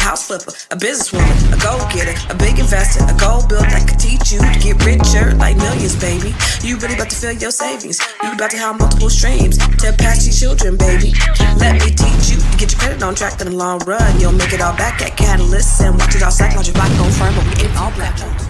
house flipper, a businesswoman, a go-getter, a big investor, a goal builder that could teach you to get richer like millions, baby. You really about to fill your savings. You about to have multiple streams to pass your children, baby. Let me teach you to get your credit on track in the long run. You'll make it all back at Catalyst and watch it all cycle. Your black on firm, but we ain't all platforms.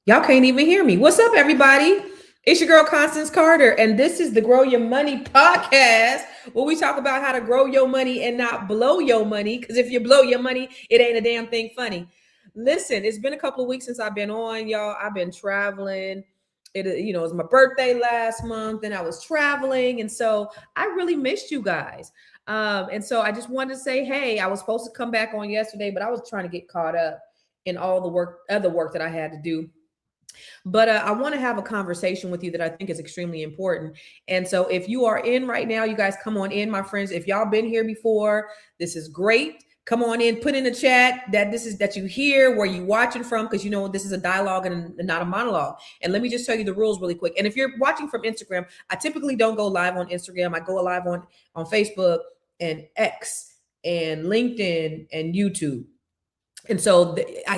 Y'all can't even hear me. What's up, everybody? It's your girl, Constance Carter, and this is the Grow Your Money podcast, where we talk about how to grow your money and not blow your money, because if you blow your money, it ain't a damn thing funny. Listen, it's been a couple of weeks since I've been on, y'all. I've been traveling. It was my birthday last month, and I was traveling, and so I really missed you guys. And so I just wanted to say, hey, I was supposed to come back on yesterday, but I was trying to get caught up in all the other work that I had to do. But I want to have a conversation with you that I think is extremely important. And so if you are in right now, you guys come on in, my friends. If y'all been here before, this is great. Come on in, put in the chat that you hear where you watching from, because this is a dialogue and not a monologue. And let me just tell you the rules really quick. And if you're watching from Instagram, I typically don't go live on Instagram. I go live on Facebook and X and LinkedIn and YouTube. And so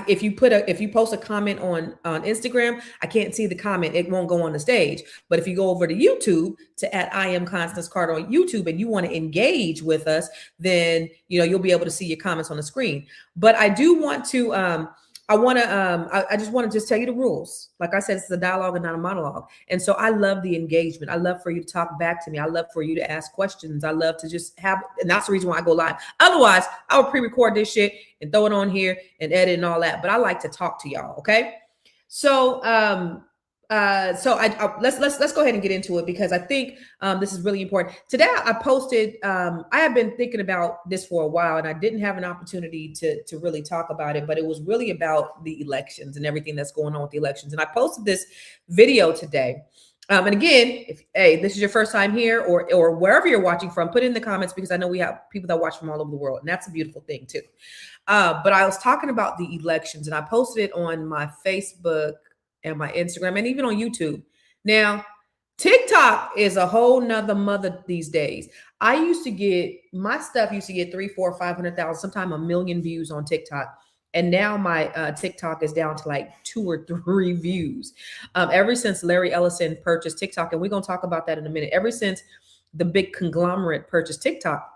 if you post a comment on Instagram, I can't see the comment. It won't go on the stage. But if you go over to YouTube to I am Constance Carter on YouTube and you want to engage with us, then you'll be able to see your comments on the screen. But I do want to I just want to just tell you the rules. Like I said, it's a dialogue and not a monologue. And so I love the engagement. I love for you to talk back to me. I love for you to ask questions. I love to just have, and that's the reason why I go live. Otherwise, I would pre-record this shit and throw it on here and edit and all that. But I like to talk to y'all. Okay. So, let's go ahead and get into it, because I think this is really important. Today I posted, I have been thinking about this for a while, and I didn't have an opportunity to really talk about it, but it was really about the elections and everything that's going on with the elections. And I posted this video today. And again, if this is your first time here or wherever you're watching from, put it in the comments, because I know we have people that watch from all over the world, and that's a beautiful thing too. But I was talking about the elections, and I posted it on my Facebook and my Instagram and even on YouTube. Now, TikTok is a whole nother mother these days. My stuff used to get 300,000, 400,000, 500,000, sometimes 1 million views on TikTok. And now my TikTok is down to like 2 or 3 views. Ever since Larry Ellison purchased TikTok, and we're going to talk about that in a minute. Ever since the big conglomerate purchased TikTok,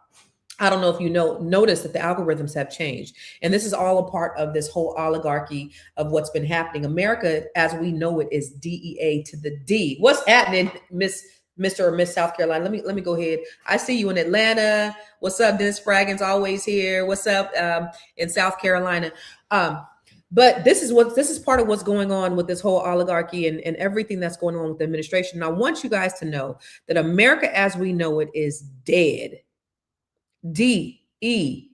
I don't know if you notice that the algorithms have changed. And this is all a part of this whole oligarchy of what's been happening. America, as we know it, is DEA to the D. What's happening, Mr. or Miss South Carolina? Let me go ahead. I see you in Atlanta. What's up? Dennis Fraggin's always here. What's up in South Carolina? But this is part of what's going on with this whole oligarchy and everything that's going on with the administration. And I want you guys to know that America as we know it is dead. DEAD.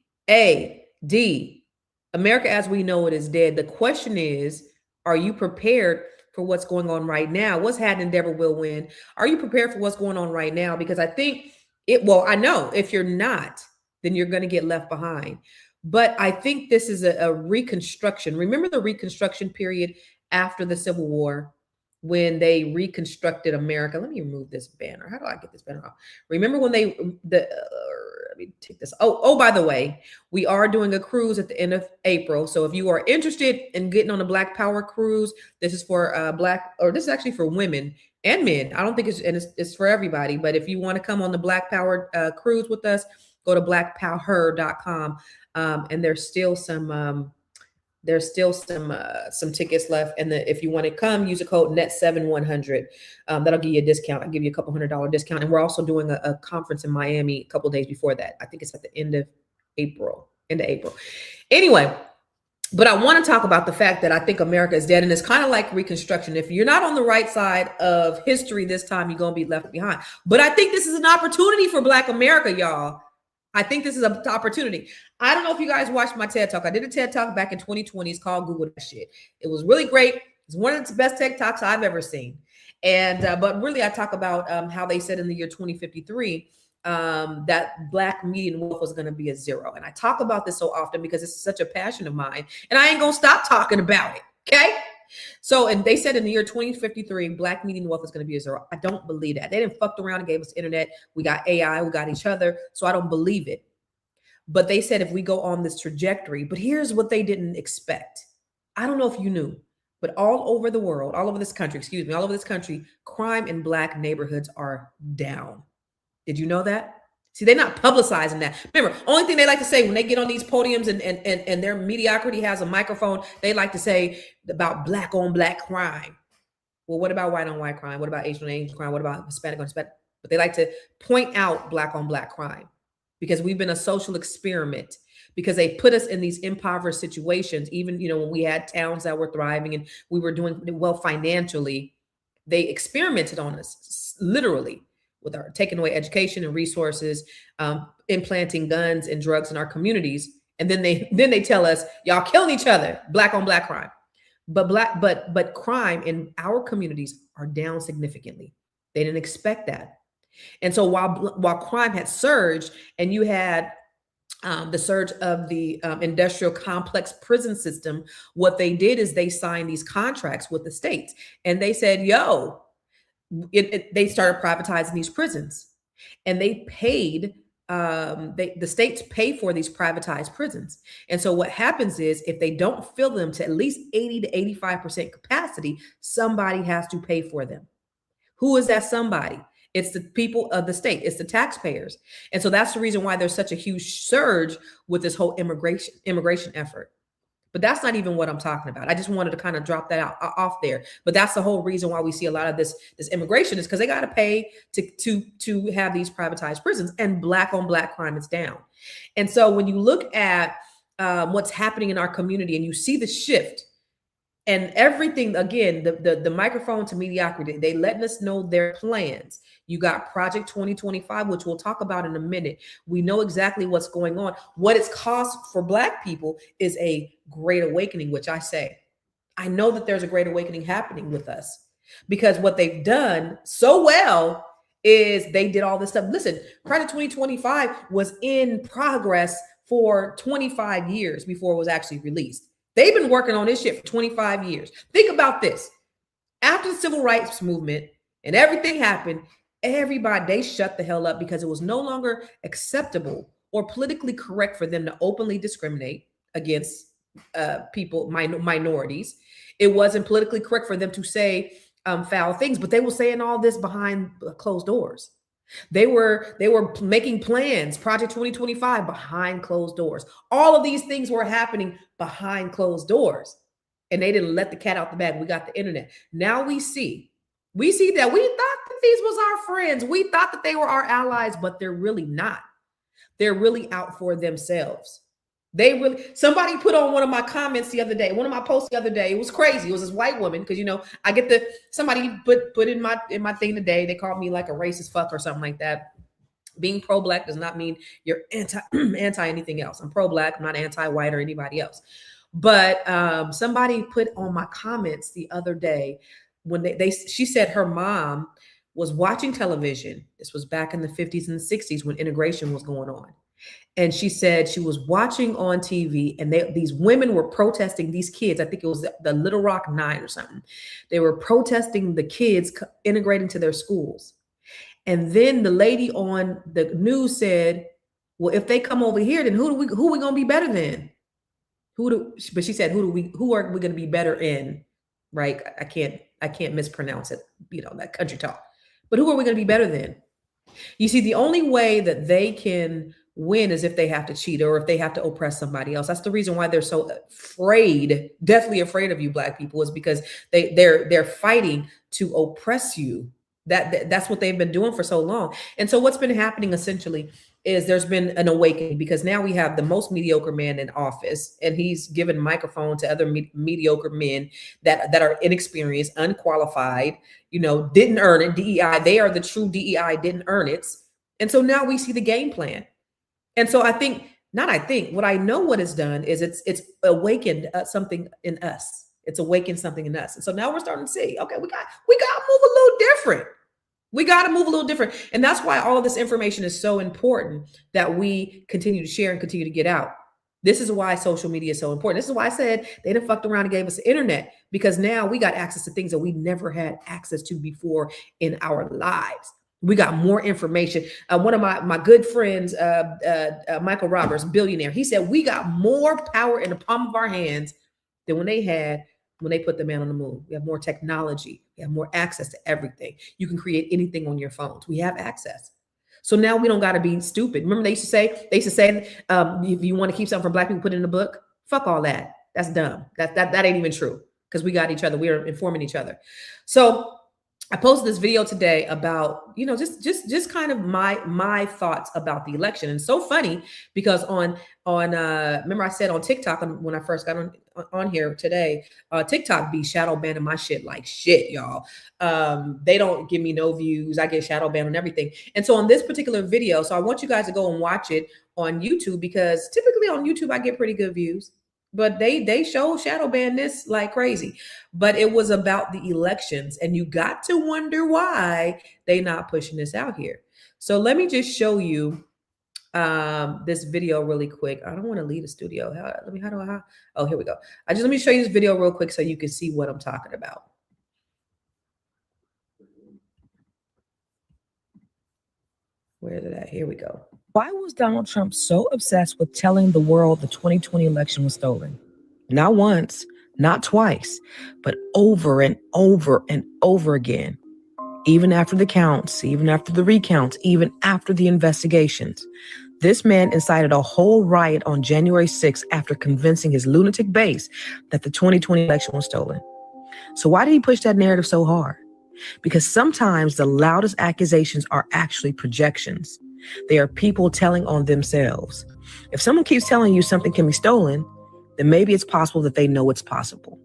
America as we know it is dead. The question is, are you prepared for what's going on right now? What's happening, Deborah will win. Are you prepared for what's going on right now? Because I think I know if you're not, then you're going to get left behind. But I think this is a reconstruction. Remember the Reconstruction period after the Civil War, when they reconstructed America? Let me remove this banner. How do I get this banner off? Remember when let me take this. Oh, by the way, we are doing a cruise at the end of April. So if you are interested in getting on a Black Power cruise, this is for this is actually for women and men. I don't think it's for everybody, but if you want to come on the Black Power cruise with us, go to blackpower.com. And there's still some tickets left. And if you want to come, use a code NET7100. That'll give you a discount. I'll give you a couple $100 discount. And we're also doing a conference in Miami a couple of days before that. I think it's at the end of April. Anyway, but I want to talk about the fact that I think America is dead. And it's kind of like Reconstruction. If you're not on the right side of history this time, you're going to be left behind. But I think this is an opportunity for Black America, y'all. I think this is an opportunity. I don't know if you guys watched my TED Talk. I did a TED Talk back in 2020. It's called Google That Shit. It was really great. It's one of the best TED Talks I've ever seen. And but really, I talk about how they said in the year 2053 that Black median wealth was going to be a 0. And I talk about this so often because it's such a passion of mine. And I ain't going to stop talking about it. Okay. So, and they said in the year 2053, Black median wealth is going to be 0. I don't believe that. They didn't fuck around and gave us the internet. We got AI, we got each other. So I don't believe it. But they said if we go on this trajectory, but here's what they didn't expect. I don't know if you knew, but all over the world, all over this country, all over this country, crime in Black neighborhoods are down. Did you know that? See, they're not publicizing that. Remember, only thing they like to say when they get on these podiums and their mediocrity has a microphone, they like to say about Black on Black crime. Well, what about white on white crime? What about Asian on Asian crime? What about Hispanic on Hispanic? But they like to point out Black on Black crime because we've been a social experiment, because they put us in these impoverished situations. Even, when we had towns that were thriving and we were doing well financially, they experimented on us, literally, with our taking away education and resources, implanting guns and drugs in our communities. And then they tell us, y'all killing each other, Black on Black crime. But crime in our communities are down significantly. They didn't expect that. And so while crime had surged, and you had the surge of the industrial complex prison system, what they did is they signed these contracts with the states, and they said, they started privatizing these prisons, and they paid. The states pay for these privatized prisons. And so what happens is if they don't fill them to at least 80 to 85% capacity, somebody has to pay for them. Who is that somebody? It's the people of the state. It's the taxpayers. And so that's the reason why there's such a huge surge with this whole immigration effort. But that's not even what I'm talking about. I just wanted to kind of drop that off there. But that's the whole reason why we see a lot of this immigration is because they got to pay to have these privatized prisons, and Black on Black crime is down. And so when you look at what's happening in our community and you see the shift and everything, again, the microphone to mediocrity, they letting us know their plans. You got Project 2025, which we'll talk about in a minute. We know exactly what's going on. What it's cost for Black people is a great awakening, which I say, I know that there's a great awakening happening with us, because what they've done so well is they did all this stuff. Listen, Project 2025 was in progress for 25 years before it was actually released. They've been working on this shit for 25 years. Think about this. After the civil rights movement and everything happened, they shut the hell up because it was no longer acceptable or politically correct for them to openly discriminate against people, minorities. It wasn't politically correct for them to say foul things, but they were saying all this behind closed doors. They were making plans, Project 2025, behind closed doors. All of these things were happening behind closed doors, and they didn't let the cat out the bag. We got the internet. Now we see that we thought that these was our friends. We thought that they were our allies, but they're really not. They're really out for themselves. Somebody put on one of my comments the other day, one of my posts the other day. It was crazy. It was this white woman, because I get somebody put in my thing today. They called me like a racist fuck or something like that. Being pro-Black does not mean you're anti anything else. I'm pro-Black. I'm not anti-white or anybody else. But somebody put on my comments the other day when she said her mom was watching television. This was back in the 50s and the 60s when integration was going on. And she said she was watching on TV, and these women were protesting these kids. I think it was the Little Rock 9 or something. They were protesting the kids integrating to their schools. And then the lady on the news said, well, if they come over here, then who are we going to be better than? But she said, who are we going to be better in? Right? I can't mispronounce it, that country talk. But who are we going to be better than? You see, the only way that they can win is if they have to cheat or if they have to oppress somebody else. That's the reason why they're so afraid, deathly afraid of you Black people, is because they're fighting to oppress you. That's what they've been doing for so long. And so what's been happening essentially is there's been an awakening, because now we have the most mediocre man in office, and he's given microphone to other mediocre men that are inexperienced, unqualified, didn't earn it. DEI, they are the true DEI, didn't earn it. And so now we see the game plan. And so what I know what it's done is it's awakened something in us. It's awakened something in us. And so now we're starting to see, okay, we got to move a little different. We got to move a little different. And that's why all of this information is so important that we continue to share and continue to get out. This is why social media is so important. This is why I said they done fucked around and gave us the internet, because now we got access to things that we never had access to before in our lives. We got more information. One of my good friends, Michael Roberts, billionaire, he said we got more power in the palm of our hands than when they put the man on the moon. We have more technology. We have more access to everything. You can create anything on your phones. We have access. So now we don't got to be stupid. Remember they used to say, if you want to keep something from black people, put it in the book. Fuck all that. That's dumb. That ain't even true, because we got each other. We are informing each other. So I posted this video today about, just kind of my thoughts about the election. And so funny because on remember I said on TikTok when I first got on here today, TikTok be shadow banning my shit like shit, y'all. They don't give me no views. I get shadow banned on everything. And so on this particular video, so I want you guys to go and watch it on YouTube, because typically on YouTube I get pretty good views. But they show shadow ban this like crazy. But it was about the elections, and you got to wonder why they not pushing this out here. So let me just show you this video really quick. I don't want to leave the studio. Oh, here we go. Let me show you this video real quick so you can see what I'm talking about. Where is it at? Here we go. Why was Donald Trump so obsessed with telling the world the 2020 election was stolen? Not once, not twice, but over and over and over again. Even after the counts, even after the recounts, even after the investigations. This man incited a whole riot on January 6th after convincing his lunatic base that the 2020 election was stolen. So why did he push that narrative so hard? Because sometimes the loudest accusations are actually projections. They are people telling on themselves. If someone keeps telling you something can be stolen, then maybe it's possible that they know it's possible.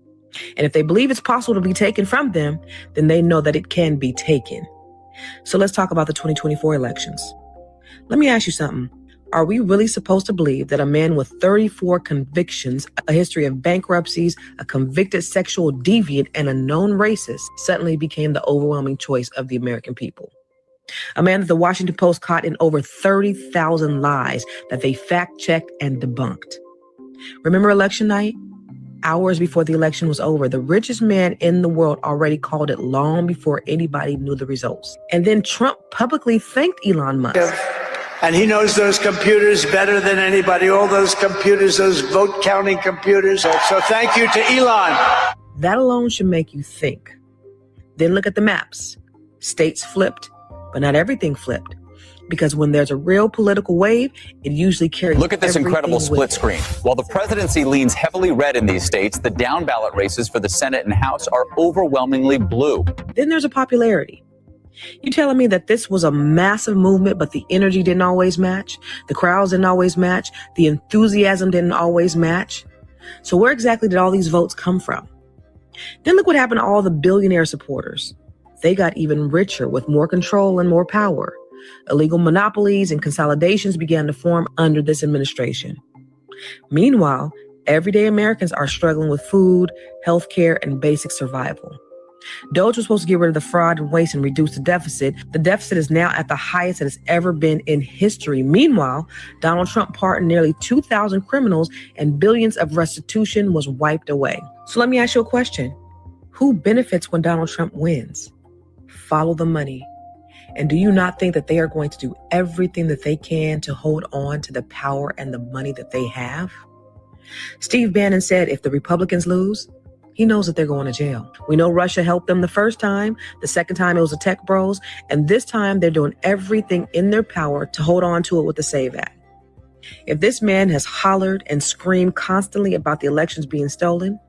And if they believe it's possible to be taken from them, then they know that it can be taken. So let's talk about the 2024 elections. Let me ask you something. Are we really supposed to believe that a man with 34 convictions, a history of bankruptcies, a convicted sexual deviant, and a known racist suddenly became the overwhelming choice of the American people? A man that the Washington Post caught in over 30,000 lies that they fact-checked and debunked. Remember election night? Hours before the election was over, the richest man in the world already called it long before anybody knew the results. And then Trump publicly thanked Elon Musk. And he knows those computers better than anybody, all those computers, those vote counting computers. So thank you to Elon. That alone should make you think. Then look at the maps. States flipped, but not everything flipped. Because when there's a real political wave, it usually carries. Look at this incredible split screen. While the presidency leans heavily red in these states, the down ballot races for the Senate and House are overwhelmingly blue. Then there's a popularity. You telling me that this was a massive movement, but the energy didn't always match? The crowds didn't always match? The enthusiasm didn't always match? So where exactly did all these votes come from? Then look what happened to all the billionaire supporters. They got even richer with more control and more power. Illegal monopolies and consolidations began to form under this administration. Meanwhile, everyday Americans are struggling with food, healthcare, and basic survival. Doge was supposed to get rid of the fraud and waste and reduce the deficit. The deficit is now at the highest it has ever been in history. Meanwhile, Donald Trump pardoned nearly 2,000 criminals and billions of restitution was wiped away. So let me ask you a question. Who benefits when Donald Trump wins? Follow the money. And do you not think that they are going to do everything that they can to hold on to the power and the money that they have? Steve Bannon said if the Republicans lose, he knows that they're going to jail. We know Russia helped them the first time. The second time it was the tech bros. And this time they're doing everything in their power to hold on to it with the SAVE Act. If this man has hollered and screamed constantly about the elections being stolen,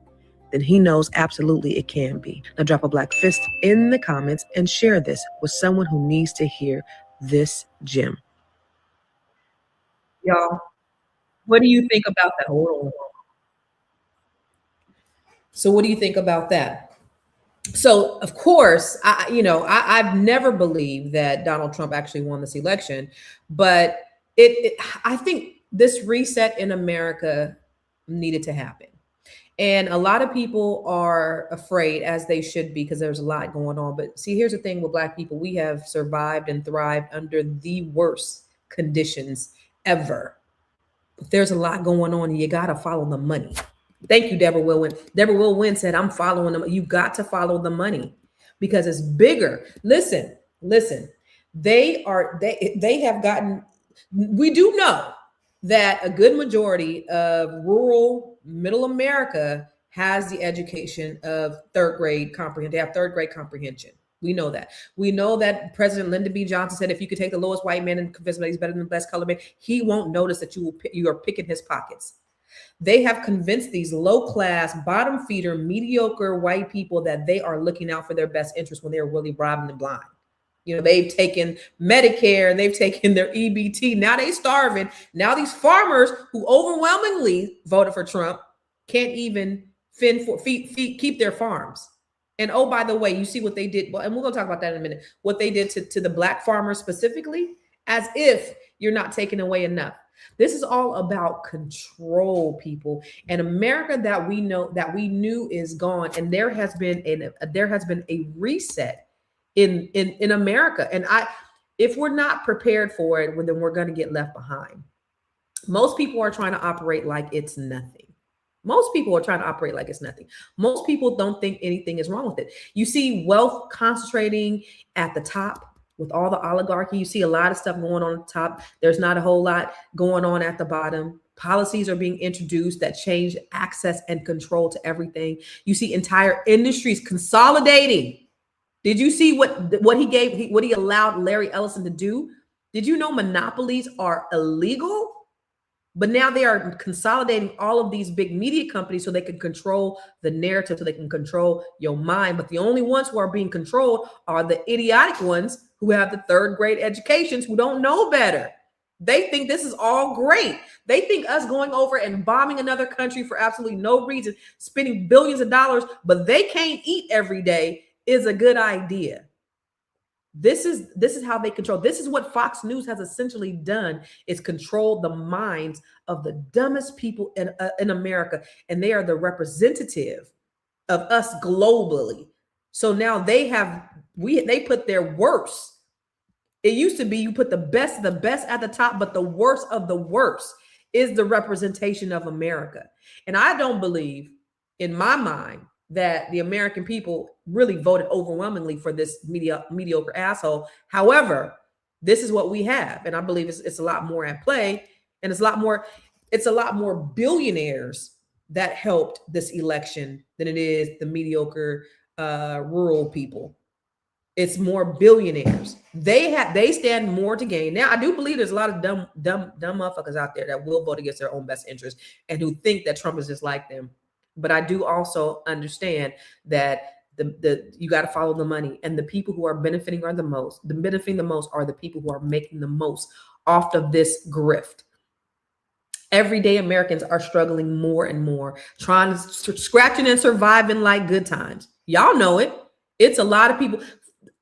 then he knows absolutely it can be. Now drop a black fist in the comments and share this with someone who needs to hear this gem. Y'all, what do you think about that? Hold on. So what do you think about that? So of course, I've never believed that Donald Trump actually won this election, but I think this reset in America needed to happen. And a lot of people are afraid, as they should be, because there's a lot going on. But see, here's the thing with Black people. We have survived and thrived under the worst conditions ever. But there's a lot going on, and you got to follow the money. Thank you, Deborah Will Win. Deborah Will Win said, I'm following them. You got to follow the money because it's bigger. Listen. They have gotten, we do know that a good majority of rural middle America has the education of third grade comprehension. They have third grade comprehension. We know that. We know that President Lyndon B. Johnson said, if you could take the lowest white man and convince him that he's better than the best colored man, he won't notice that you are picking his pockets. They have convinced these low-class, bottom-feeder, mediocre white people that they are looking out for their best interest when they're really robbing them blind. They've taken Medicare and they've taken their EBT. Now they starving. Now these farmers who overwhelmingly voted for Trump can't even keep their farms. And oh, by the way, you see what they did. Well, and we're going to talk about that in a minute. What they did to the black farmers specifically, as if you're not taking away enough. This is all about control, people. And America that we knew is gone. And there has been a reset in America. And if we're not prepared for it, well, then we're going to get left behind. Most people are trying to operate like it's nothing. Most people are trying to operate like it's nothing. Most people don't think anything is wrong with it. You see wealth concentrating at the top with all the oligarchy. You see a lot of stuff going on at the top. There's not a whole lot going on at the bottom. Policies are being introduced that change access and control to everything. You see entire industries consolidating. Did you see what he allowed Larry Ellison to do? Did you know monopolies are illegal? But now they are consolidating all of these big media companies so they can control the narrative, so they can control your mind. But the only ones who are being controlled are the idiotic ones who have the third grade educations, who don't know better. They think this is all great. They think us going over and bombing another country for absolutely no reason, spending billions of dollars, but they can't eat every day, is a good idea. This is how they control. This is what Fox News has essentially done, is control the minds of the dumbest people in America. And they are the representative of us globally. So now they put their worst. It used to be you put the best at the top, but the worst of the worst is the representation of America. And I don't believe in my mind that the American people really voted overwhelmingly for this mediocre asshole. However, this is what we have. And I believe it's a lot more at play. And it's a lot more billionaires that helped this election than it is the mediocre rural people. It's more billionaires. They stand more to gain. Now, I do believe there's a lot of dumb motherfuckers out there that will vote against their own best interest and who think that Trump is just like them. But I do also understand that you got to follow the money, and the people who are benefiting the most are the people who are making the most off of this grift. Everyday Americans are struggling more and more, scratching and surviving like good times. Y'all know it. It's a lot of people.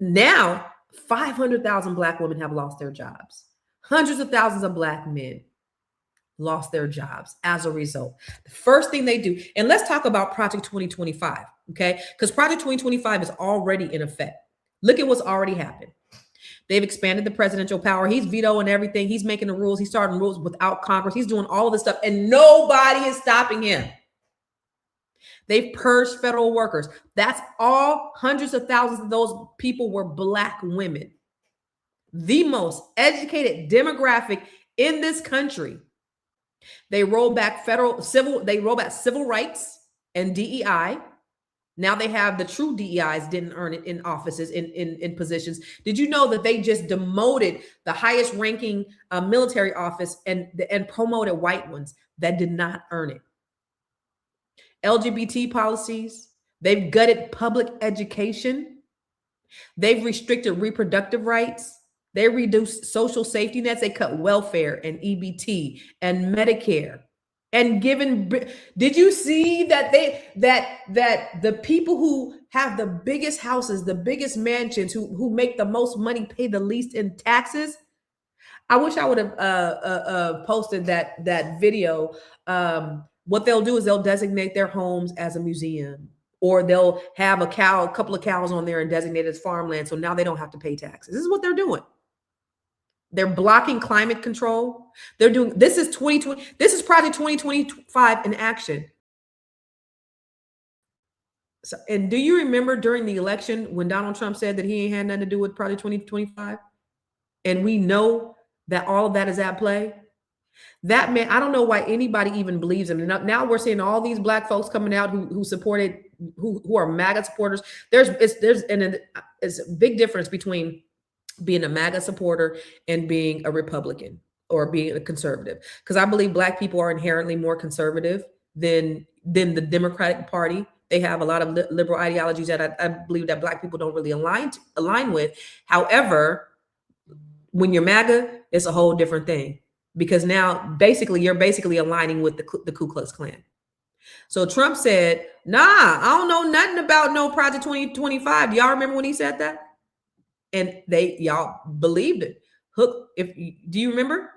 Now, 500,000 Black women have lost their jobs. Hundreds of thousands of Black men lost their jobs as a result. The first thing they do, and let's talk about Project 2025, okay? Because Project 2025 is already in effect. Look at what's already happened. They've expanded the presidential power. He's vetoing everything. He's making the rules. He's starting rules without Congress. He's doing all of this stuff, and nobody is stopping him. They've purged federal workers. That's all. Hundreds of thousands of those people were Black women. The most educated demographic in this country. They rolled back civil rights and DEI. Now they have the true DEIs didn't earn it in offices, in positions. Did you know that they just demoted the highest ranking military office and promoted white ones that did not earn it? LGBT policies. They've gutted public education. They've restricted reproductive rights. They reduced social safety nets. They cut welfare and EBT and Medicare and given. Did you see that that the people who have the biggest houses, the biggest mansions, who make the most money pay the least in taxes? I wish I would have posted that video. What they'll do is they'll designate their homes as a museum, or they'll have a couple of cows on there and designate as farmland. So now they don't have to pay taxes. This is what they're doing. They're blocking climate control. They're doing, this is 2020. This is Project 2025 in action. So, and do you remember during the election when Donald Trump said that he ain't had nothing to do with Project 2025? And we know that all of that is at play. That man, I don't know why anybody even believes him. Now we're seeing all these black folks coming out who supported, who are MAGA supporters. There's a big difference between being a MAGA supporter and being a Republican or being a conservative. Because I believe black people are inherently more conservative than the Democratic Party. They have a lot of liberal ideologies that I believe that black people don't really align with. However, when you're MAGA, it's a whole different thing, because now you're basically aligning with the Ku Klux Klan. So Trump said, nah, I don't know nothing about no Project 2025. Do y'all remember when he said that? And y'all believed it. Do you remember?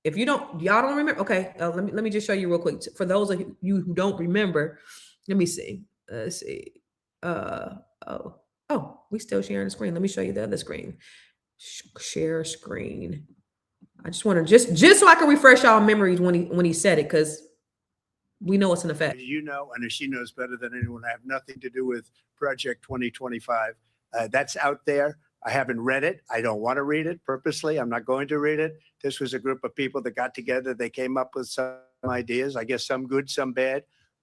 If you don't, y'all don't remember. Okay, let me just show you real quick. For those of you who don't remember, let me see. Let's see. We still sharing the screen. Let me show you the other screen. Share screen. I just want to just so I can refresh y'all memories when he said it, because we know it's an effect. You know, and she knows better than anyone. I have nothing to do with Project 2025. That's out there. I haven't read it. I don't want to read it purposely. I'm not going to read it. This was a group of people that got together. They came up with some ideas, I guess some good, some bad,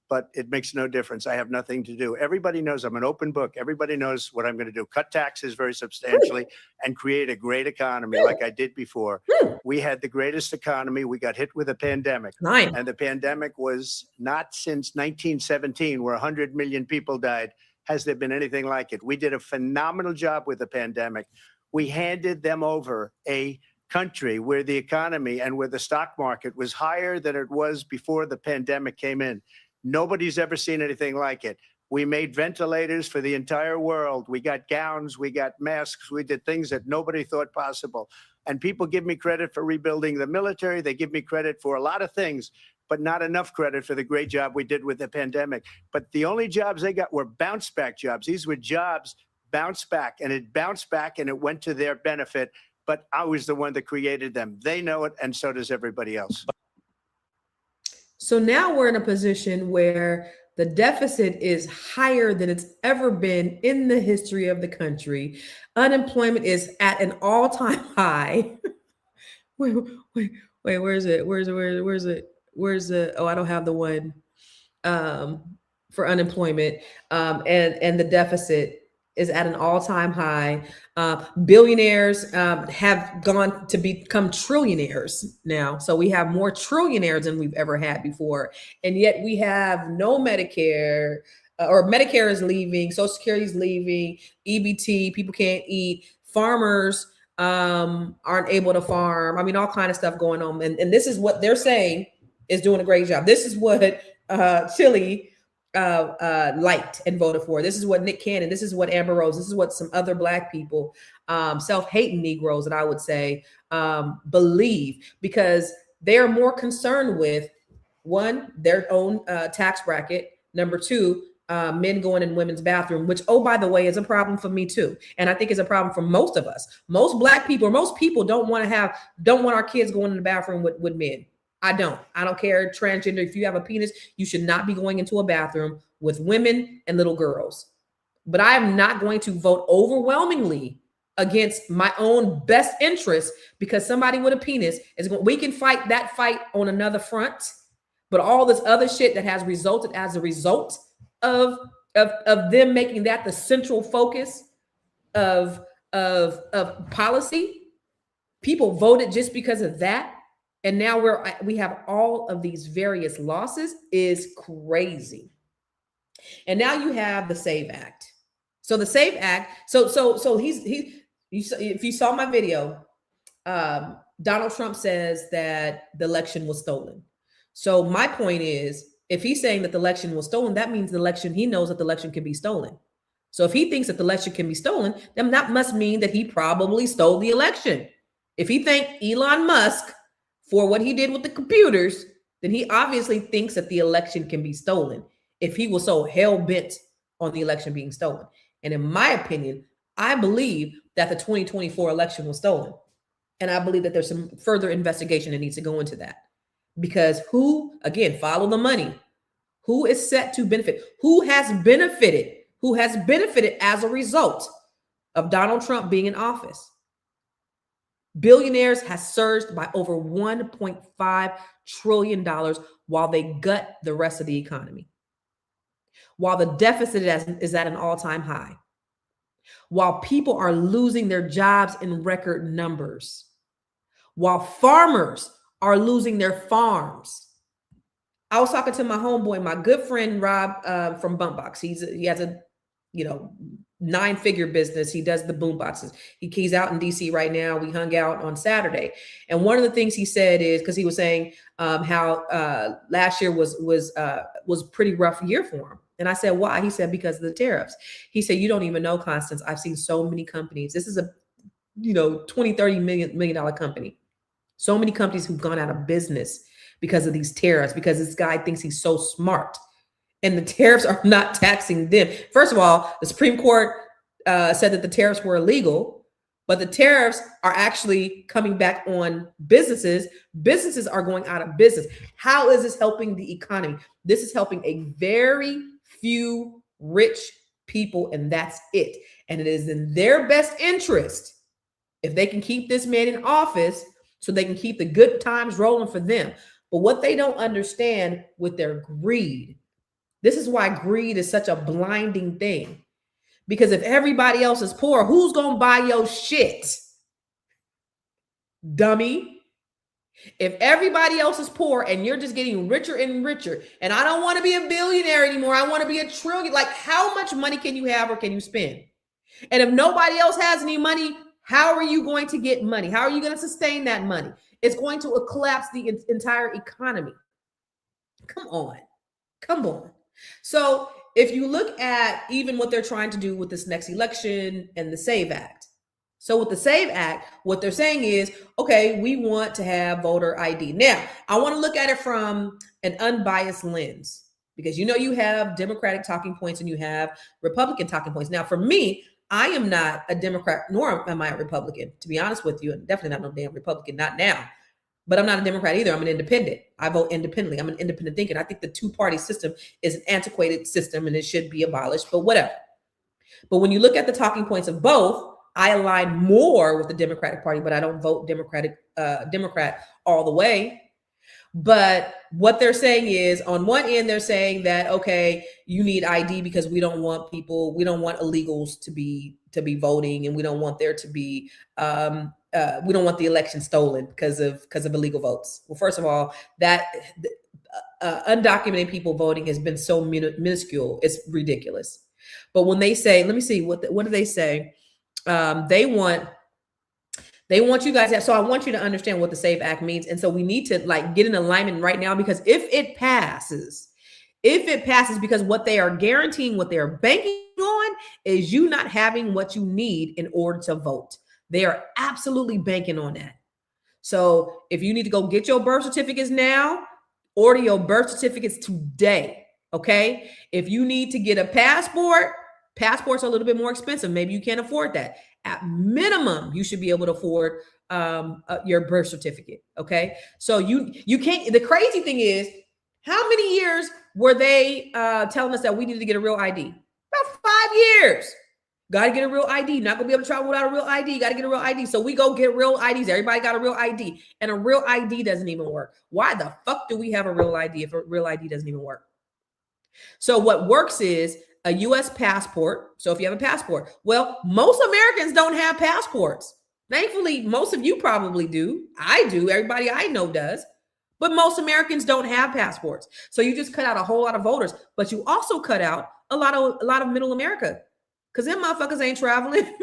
but it makes no difference. I have nothing to do. Everybody knows I'm an open book. Everybody knows what I'm going to do. Cut taxes very substantially and create a great economy like I did before. We had the greatest economy. We got hit with a pandemic. And the pandemic was not since 1917, where 100 million people died. Has there been anything like it? We did a phenomenal job with the pandemic. We handed them over a country where the economy and where the stock market was higher than it was before the pandemic came in. Nobody's ever seen anything like it. We made ventilators for the entire world. We got gowns, we got masks, we did things that nobody thought possible. And people give me credit for rebuilding the military. They give me credit for a lot of things, but not enough credit for the great job we did with the pandemic. But the only jobs they got were bounce back jobs. These were jobs bounce back, and it bounced back and it went to their benefit. But I was the one that created them. They know it, and so does everybody else. So now we're in a position where the deficit is higher than it's ever been in the history of the country. Unemployment is at an all-time high. Wait, where is it? Where's the, oh, I don't have the one for unemployment. And the deficit is at an all-time high. Billionaires have gone to become trillionaires now. So we have more trillionaires than we've ever had before. And yet we have no Medicare, or Medicare is leaving, Social Security is leaving, EBT, people can't eat, farmers aren't able to farm. I mean, all kind of stuff going on. And this is what they're saying is doing a great job. This is what Chile liked and voted for. This is what Nick Cannon, this is what Amber Rose, this is what some other Black people, self-hating Negroes that I would say, believe, because they are more concerned with, one, their own tax bracket, number two, men going in women's bathroom, which, oh, by the way, is a problem for me too. And I think it's a problem for most of us. Most Black people, or most people don't want our kids going in the bathroom with men. I don't care, transgender. If you have a penis, you should not be going into a bathroom with women and little girls. But I am not going to vote overwhelmingly against my own best interest because somebody with a penis is going. We can fight that fight on another front, but all this other shit that has resulted as a result of them making that the central focus of policy, people voted just because of that. And now we have all of these various losses, is crazy. And now you have the SAVE Act. So the SAVE Act, if you saw my video, Donald Trump says that the election was stolen. So my point is, if he's saying that the election was stolen, that means he knows that the election can be stolen. So if he thinks that the election can be stolen, then that must mean that he probably stole the election. If he thanked Elon Musk for what he did with the computers, then he obviously thinks that the election can be stolen if he was so hell-bent on the election being stolen. And in my opinion, I believe that the 2024 election was stolen. And I believe that there's some further investigation that needs to go into that. Because who, again, follow the money. Who is set to benefit? Who has benefited? Who has benefited as a result of Donald Trump being in office? Billionaires has surged by over $1.5 trillion while they gut the rest of the economy. While the deficit is at an all-time high. While people are losing their jobs in record numbers. While farmers are losing their farms. I was talking to my homeboy, my good friend Rob from Bumpbox. He has a 9-figure business. He does the boom boxes. He's out in DC right now. We hung out on Saturday, and one of the things he said is because he was saying how last year was pretty rough year for him. And I said, why? He said because of the tariffs. He said, you don't even know, Constance. I've seen so many companies. This is a $20-30 million company. So many companies who've gone out of business because of these tariffs, because this guy thinks he's so smart. And the tariffs are not taxing them. First of all, the Supreme Court said that the tariffs were illegal, but the tariffs are actually coming back on businesses. Businesses are going out of business. How is this helping the economy? This is helping a very few rich people, and that's it. And it is in their best interest if they can keep this man in office so they can keep the good times rolling for them. But what they don't understand with their greed, this is why greed is such a blinding thing. Because if everybody else is poor, who's going to buy your shit? Dummy. If everybody else is poor and you're just getting richer and richer, and I don't want to be a billionaire anymore, I want to be a trillion. Like, how much money can you have or can you spend? And if nobody else has any money, how are you going to get money? How are you going to sustain that money? It's going to collapse the entire economy. Come on. Come on. So if you look at even what they're trying to do with this next election and the SAVE Act. So with the SAVE Act, what they're saying is, okay, we want to have voter ID. Now, I want to look at it from an unbiased lens because you have Democratic talking points and you have Republican talking points. Now, for me, I am not a Democrat, nor am I a Republican, to be honest with you, and definitely not no damn Republican, not now. But I'm not a Democrat either. I'm an independent. I vote independently. I'm an independent thinker. I think the two-party system is an antiquated system and it should be abolished, but whatever. But when you look at the talking points of both, I align more with the Democratic Party, but I don't vote Democrat all the way. But what they're saying is, on one end, they're saying that, okay, you need ID because we don't want illegals to be voting, and we don't want there to be we don't want the election stolen because of illegal votes. Well, first of all, that undocumented people voting has been so minuscule, it's ridiculous. But when they say, let me see, what do they say? They want you guys to, so I want you to understand what the SAVE Act means. And so we need to get in alignment right now, because if it passes, because what they are guaranteeing, what they are banking on is you not having what you need in order to vote. They are absolutely banking on that. So if you need to go get your birth certificates now, order your birth certificates today. Okay. If you need to get a passport, passports are a little bit more expensive. Maybe you can't afford that. At minimum, you should be able to afford your birth certificate. Okay. So you can't, the crazy thing is, how many years were they telling us that we needed to get a real ID? About 5 years. Got to get a real ID. Not going to be able to travel without a real ID. Got to get a real ID. So we go get real IDs. Everybody got a real ID. And a real ID doesn't even work. Why the fuck do we have a real ID if a real ID doesn't even work? So what works is a U.S. passport. So if you have a passport, well, most Americans don't have passports. Thankfully, most of you probably do. I do. Everybody I know does. But most Americans don't have passports. So you just cut out a whole lot of voters. But you also cut out a lot of middle America. Because them motherfuckers ain't traveling.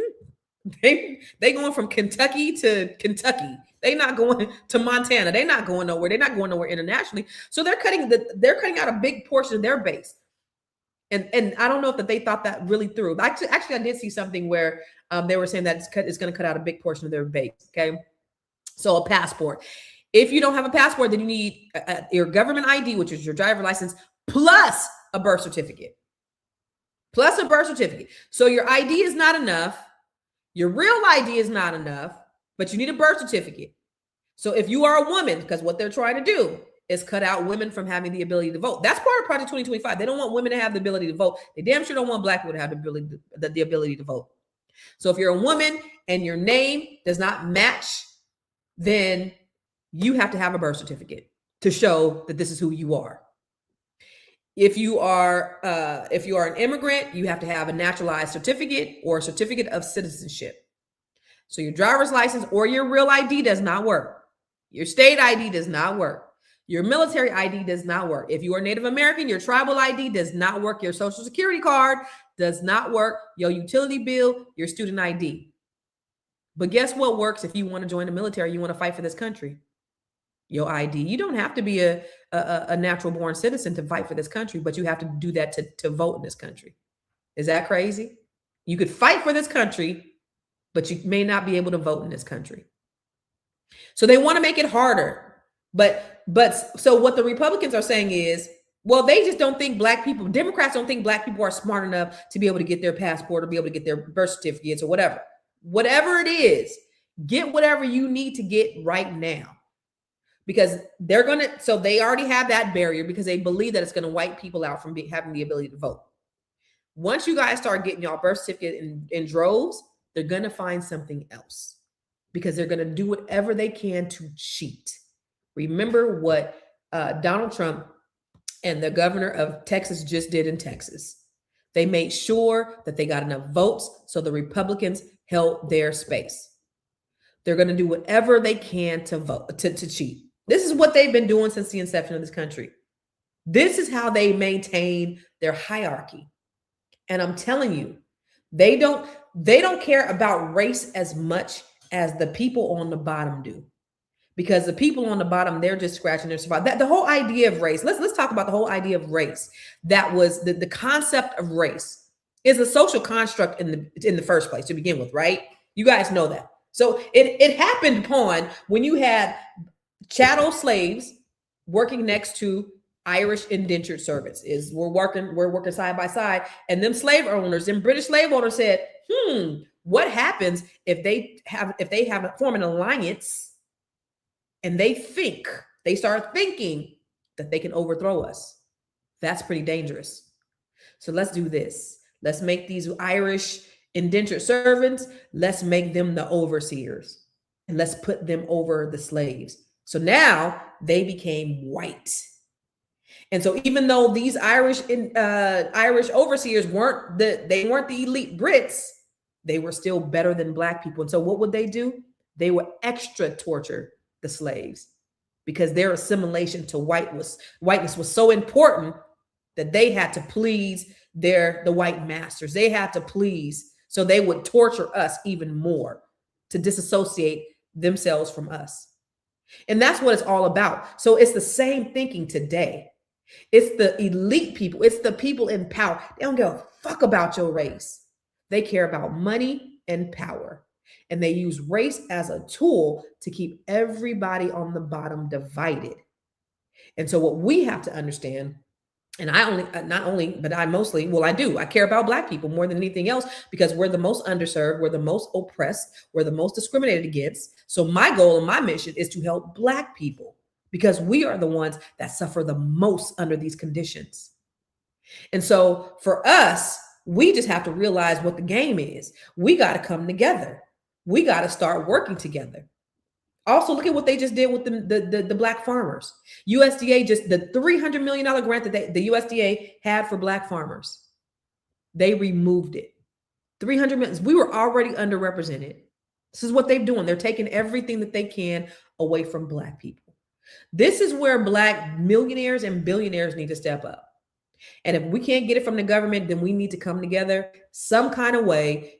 they going from Kentucky to Kentucky. They not going to Montana. They not going nowhere. They're not going nowhere internationally. So they're cutting out a big portion of their base. And I don't know if they thought that really through. Actually, I did see something where they were saying that it's going to cut out a big portion of their base. Okay. So a passport. If you don't have a passport, then you need your government ID, which is your driver license, plus a birth certificate. So your ID is not enough. Your real ID is not enough. but you need a birth certificate. So if you are a woman, because what they're trying to do is cut out women from having the ability to vote. That's part of Project 2025. They don't want women to have the ability to vote. They damn sure don't want Black people to have the ability to vote. So if you're a woman and your name does not match, then you have to have a birth certificate to show that this is who you are. If you are an immigrant, you have to have a naturalized certificate or a certificate of citizenship. So your driver's license or your real ID does not work. Your state ID does not work. Your military ID does not work. If you are Native American, your tribal ID does not work. Your social security card does not work. Your utility bill, your student ID. But guess what works if you want to join the military, you want to fight for this country? Your ID. You don't have to be a natural born citizen to fight for this country, but you have to do that to vote in this country. Is that crazy? You could fight for this country, but you may not be able to vote in this country. So they want to make it harder. But so what the Republicans are saying is, well, they just don't think Black people, Democrats don't think Black people are smart enough to be able to get their passport or be able to get their birth certificates or whatever. Whatever it is, get whatever you need to get right now. Because so they already have that barrier because they believe that it's going to wipe people out from having the ability to vote. Once you guys start getting y'all birth certificate in droves, they're going to find something else because they're going to do whatever they can to cheat. Remember what Donald Trump and the governor of Texas just did in Texas. They made sure that they got enough votes so the Republicans held their space. They're going to do whatever they can to vote, to cheat. This is what they've been doing since the inception of this country. This is how they maintain their hierarchy. And I'm telling you, they don't care about race as much as the people on the bottom do. Because the people on the bottom, they're just scratching their survival. The whole idea of race, let's talk about the whole idea of race. That was the concept of race is a social construct in the first place to begin with, right? You guys know that. So it happened upon when you had chattel slaves working next to Irish indentured servants. We're working side by side, and them slave owners, them British slave owners said, what happens if they form an alliance and they start thinking that they can overthrow us? That's pretty dangerous. So let's do this. Let's make these Irish indentured servants, let's make them the overseers, and let's put them over the slaves. So now they became white. And so even though these Irish overseers weren't the elite Brits, they were still better than Black people. And so what would they do? They would extra torture the slaves because their assimilation to whiteness was so important that they had to please the white masters. They had to please. So they would torture us even more to disassociate themselves from us. And that's what it's all about. So it's the same thinking today. It's the elite people. It's the people in power. They don't give a fuck about your race. They care about money and power. And they use race as a tool to keep everybody on the bottom divided. And so what we have to understand, and I care about Black people more than anything else because we're the most underserved, we're the most oppressed, we're the most discriminated against. So my goal and my mission is to help Black people because we are the ones that suffer the most under these conditions. And so for us, we just have to realize what the game is. We got to come together. We got to start working together. Also, look at what they just did with the Black farmers. USDA, just the $300 million grant that the USDA had for Black farmers. They removed it. $300 million. We were already underrepresented. This is what they're doing. They're taking everything that they can away from Black people. This is where Black millionaires and billionaires need to step up. And if we can't get it from the government, then we need to come together some kind of way,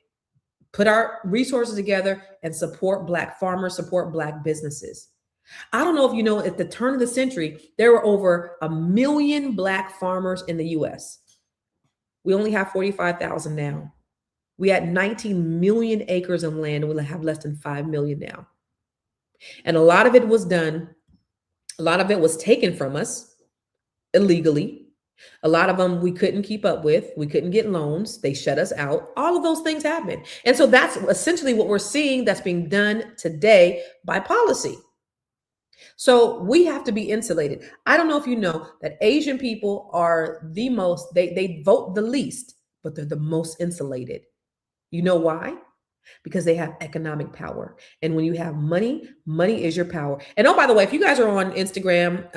put our resources together and support Black farmers, support Black businesses. I don't know if you know, at the turn of the century, there were over 1 million Black farmers in the US. We only have 45,000 now. We had 19 million acres of land, and we have less than 5 million now. And a lot of it was taken from us illegally. A lot of them we couldn't keep up with. We couldn't get loans. They shut us out. All of those things happen. And so that's essentially what we're seeing that's being done today by policy. So we have to be insulated. I don't know if you know that Asian people are the most, they vote the least, but they're the most insulated. You know why? Because they have economic power. And when you have money, money is your power. And oh, by the way, if you guys are on Instagram,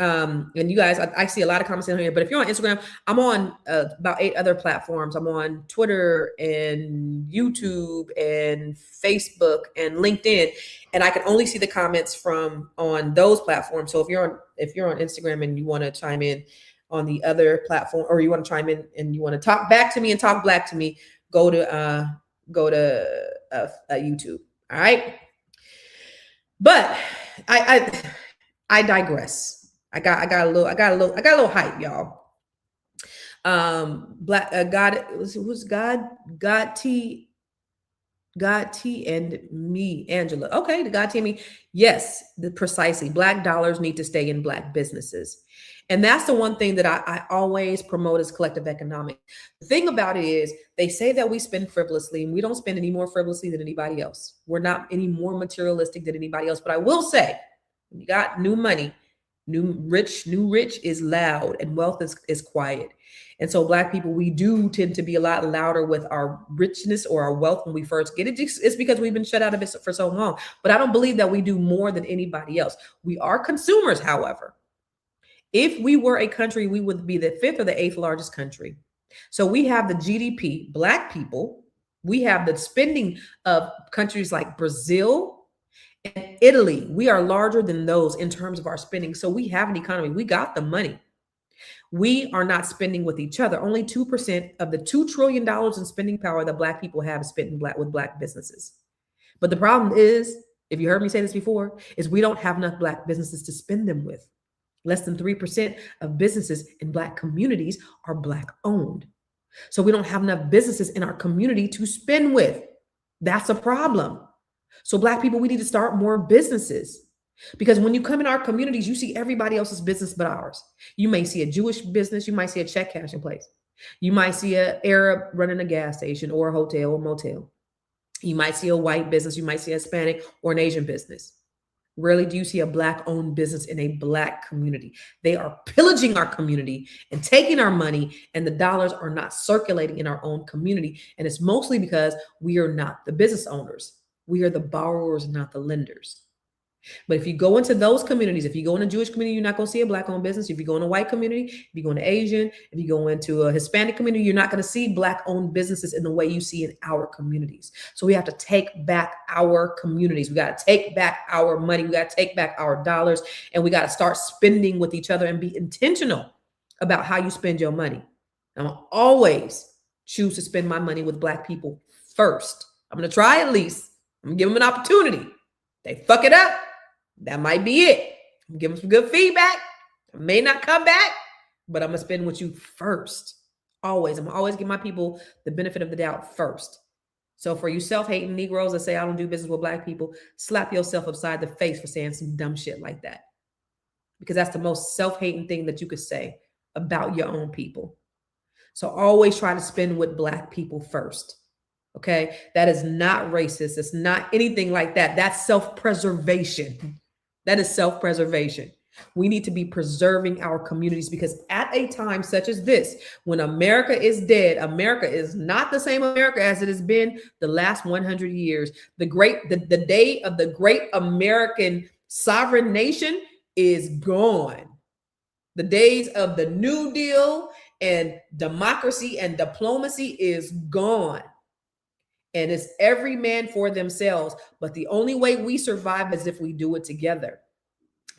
and you guys, I see a lot of comments in here, but if you're on Instagram, I'm on about 8 other platforms. I'm on Twitter and YouTube and Facebook and LinkedIn, and I can only see the comments from on those platforms. So if you're on Instagram and you want to chime in on the other platform, or you want to chime in and you want to talk back to me and talk black to me, go to YouTube. All right. But I digress. I got a little hype, y'all. God T and me, Angela. Okay, the God T and me. Yes, precisely. Black dollars need to stay in Black businesses. And that's the one thing that I always promote is collective economics. The thing about it is they say that we spend frivolously, and we don't spend any more frivolously than anybody else. We're not any more materialistic than anybody else. But I will say, when you got new money, new rich is loud, and wealth is quiet. And so Black people, we do tend to be a lot louder with our richness or our wealth when we first get it. It's because we've been shut out of it for so long. But I don't believe that we do more than anybody else. We are consumers, however. If we were a country, we would be the 5th or the 8th largest country. So we have the GDP, Black people. We have the spending of countries like Brazil and Italy. We are larger than those in terms of our spending. So we have an economy. We got the money. We are not spending with each other. Only 2% of the $2 trillion in spending power that Black people have is spent with Black businesses. But the problem is, if you heard me say this before, is we don't have enough Black businesses to spend them with. Less than 3% of businesses in Black communities are Black owned. So we don't have enough businesses in our community to spend with. That's a problem. So Black people, we need to start more businesses. Because when you come in our communities, you see everybody else's business but ours. You may see a Jewish business. You might see a check cashing place. You might see an Arab running a gas station or a hotel or motel. You might see a white business. You might see a Hispanic or an Asian business. Rarely do you see a Black owned business in a Black community. They are pillaging our community and taking our money, and the dollars are not circulating in our own community. And it's mostly because we are not the business owners. We are the borrowers, not the lenders. But if you go into those communities, if you go in a Jewish community, you're not going to see a Black owned business. If you go in a white community, if you go in Asian, if you go into a Hispanic community, you're not going to see Black owned businesses in the way you see in our communities. So we have to take back our communities. We got to take back our money. We got to take back our dollars, and we got to start spending with each other and be intentional about how you spend your money. I'm going to always choose to spend my money with Black people first. I'm going to try at least. I'm going to give them an opportunity. They fuck it up. That might be it. Give them some good feedback. I may not come back, but I'm going to spend with you first. Always. I'm going to always give my people the benefit of the doubt first. So for you self-hating Negroes that say, I don't do business with Black people, slap yourself upside the face for saying some dumb shit like that. Because that's the most self-hating thing that you could say about your own people. So always try to spend with Black people first. Okay. That is not racist. It's not anything like that. That's self-preservation. That is self-preservation. We need to be preserving our communities, because at a time such as this, when America is dead, America is not the same America as it has been the last 100 years. The day of the great American sovereign nation is gone. The days of the New Deal and democracy and diplomacy is gone. And it's every man for themselves. But the only way we survive is if we do it together.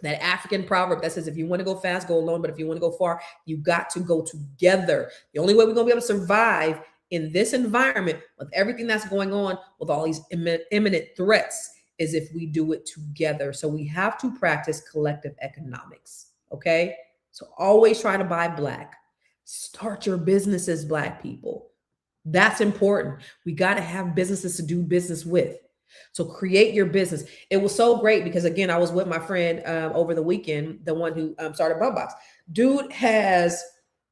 That African proverb that says, if you want to go fast, go alone. But if you want to go far, you got to go together. The only way we're going to be able to survive in this environment with everything that's going on, with all these imminent threats, is if we do it together. So we have to practice collective economics. Okay. So always try to buy Black. Start your businesses, Black people. That's important. We got to have businesses to do business with. So create your business. It was so great because, again, I was with my friend over the weekend, the one who started Bumbox. Dude has,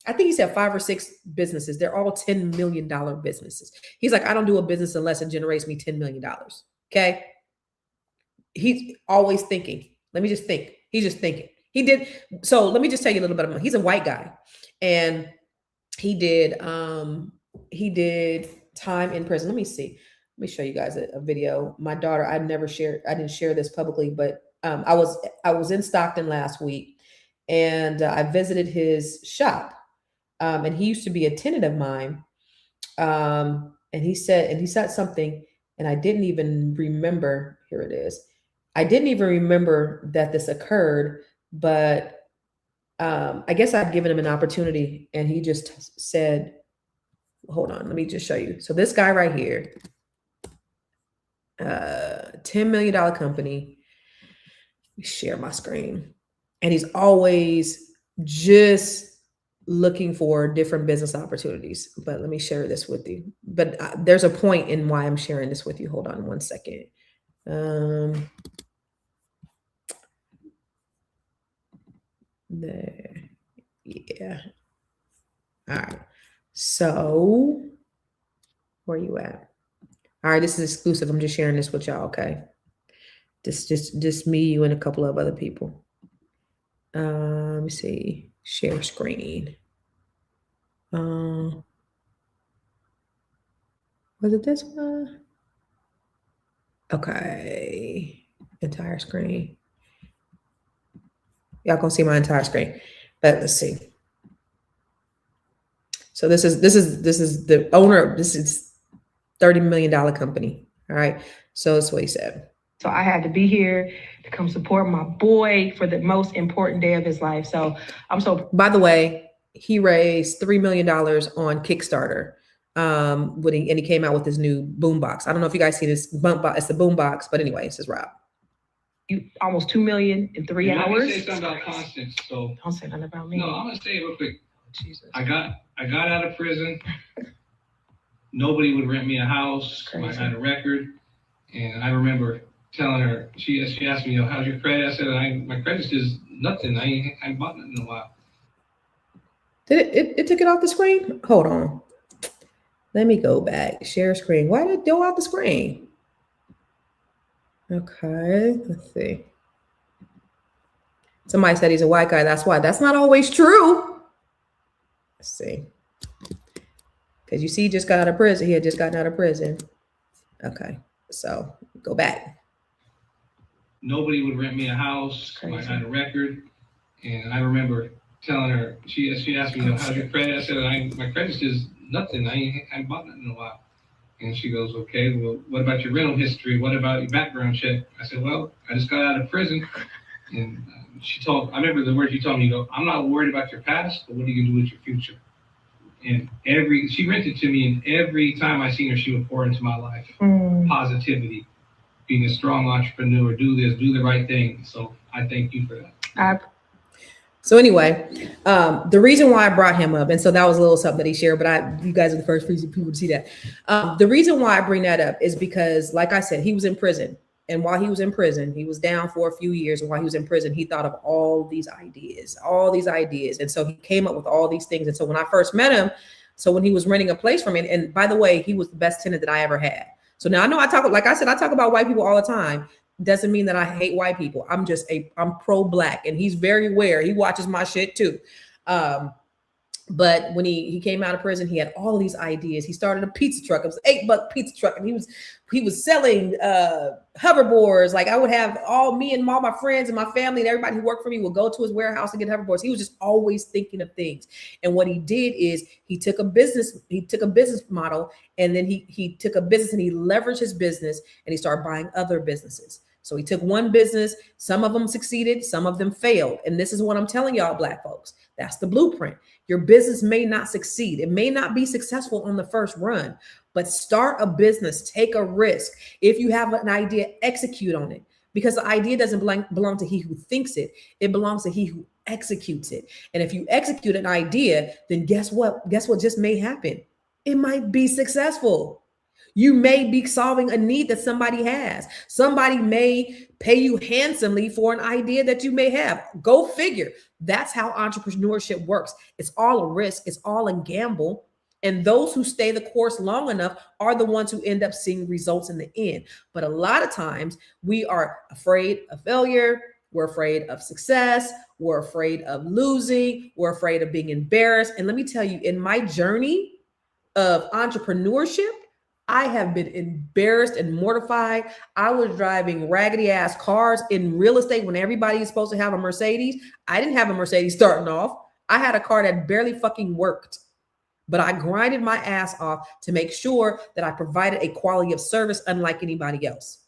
I think he said 5 or 6 businesses. They're all $10 million businesses. He's like, I don't do a business unless it generates me $10 million. Okay. He's always thinking. Let me just think. He's just thinking. He did. So let me just tell you a little bit about him. He's a white guy, and he did time in prison. Let me see. Let me show you guys a video. My daughter, I didn't share this publicly, but I was in Stockton last week, and I visited his shop. And he used to be a tenant of mine. And he said something, and I didn't even remember. Here it is. I didn't even remember that this occurred, but I guess I'd given him an opportunity, and he just said, hold on, let me just show you. So this guy right here, $10 million company. Let me share my screen. And he's always just looking for different business opportunities. But let me share this with you. But there's a point in why I'm sharing this with you. Hold on one second. There. Yeah. All right. So where you at? All right, this is exclusive. I'm just sharing this with y'all, okay? Just me, you, and a couple of other people. Let me see. Share screen. Was it this one? Okay. Entire screen. Y'all gonna see my entire screen. But let's see. So this is the owner. This is $30 million company. All right. So that's what he said. So I had to be here to come support my boy for the most important day of his life. So I'm so. By the way, he raised $3 million on Kickstarter. When he came out with his new boombox. I don't know if you guys see this bump box. It's the boombox, but anyway, this is Rob. You almost 2 million in 3 hours. I'm gonna say something about Constance. So don't say nothing about me. No, I'm gonna say it real quick. Jesus. I got out of prison. Nobody would rent me a house. I had a record, and I remember telling her. She asked me, "How's your credit?" I said, "My credit's just nothing. I ain't bought nothing in a while." Did it took it off the screen? Hold on. Let me go back. Share screen. Why did it go off the screen? Okay, let's see. Somebody said he's a white guy. That's why. That's not always true. Let's see. Because you see, he just got out of prison. He had just gotten out of prison. Okay, so go back. Nobody would rent me a house. I had a record, and I remember telling her. She asked me, "How's your credit?" I said, "My credit's just nothing. I ain't bought nothing in a while." And she goes, "Okay, well, what about your rental history? What about your background check?" I said, "Well, I just got out of prison." And I remember the words you told me, you go, "I'm not worried about your past, but what are you gonna do with your future?" And she rented to me, and every time I seen her, she would pour into my life. Positivity, being a strong entrepreneur, do this, do the right thing. So I thank you for that. So anyway, the reason why I brought him up, and so that was a little something that he shared, but you guys are the first people to see that. The reason why I bring that up is because, like I said, he was in prison. And while he was in prison, he was down for a few years. And while he was in prison, he thought of all these ideas. And so he came up with all these things. And so when I first met him, so when he was renting a place from me, and by the way, he was the best tenant that I ever had. So now I know I talk about white people all the time. Doesn't mean that I hate white people. I'm pro-black, and he's very aware. He watches my shit too. But when he came out of prison, he had all these ideas. He started a pizza truck. It was an $8 pizza truck, and he was selling hoverboards. Like, I would have me and all my friends and my family and everybody who worked for me would go to his warehouse and get hoverboards. He was just always thinking of things. And what he did is he took a business model, and then he took a business and he leveraged his business, and he started buying other businesses. So he took one business, some of them succeeded, some of them failed. And this is what I'm telling y'all, Black folks. That's the blueprint. Your business may not succeed. It may not be successful on the first run, but start a business, take a risk. If you have an idea, execute on it, because the idea doesn't belong to he who thinks it. It belongs to he who executes it. And if you execute an idea, then guess what? Guess what just may happen? It might be successful. You may be solving a need that somebody has. Somebody may pay you handsomely for an idea that you may have. Go figure. That's how entrepreneurship works. It's all a risk. It's all a gamble. And those who stay the course long enough are the ones who end up seeing results in the end. But a lot of times we are afraid of failure. We're afraid of success. We're afraid of losing. We're afraid of being embarrassed. And let me tell you, in my journey of entrepreneurship, I have been embarrassed and mortified. I was driving raggedy ass cars in real estate when everybody is supposed to have a Mercedes. I didn't have a Mercedes starting off. I had a car that barely fucking worked, but I grinded my ass off to make sure that I provided a quality of service unlike anybody else.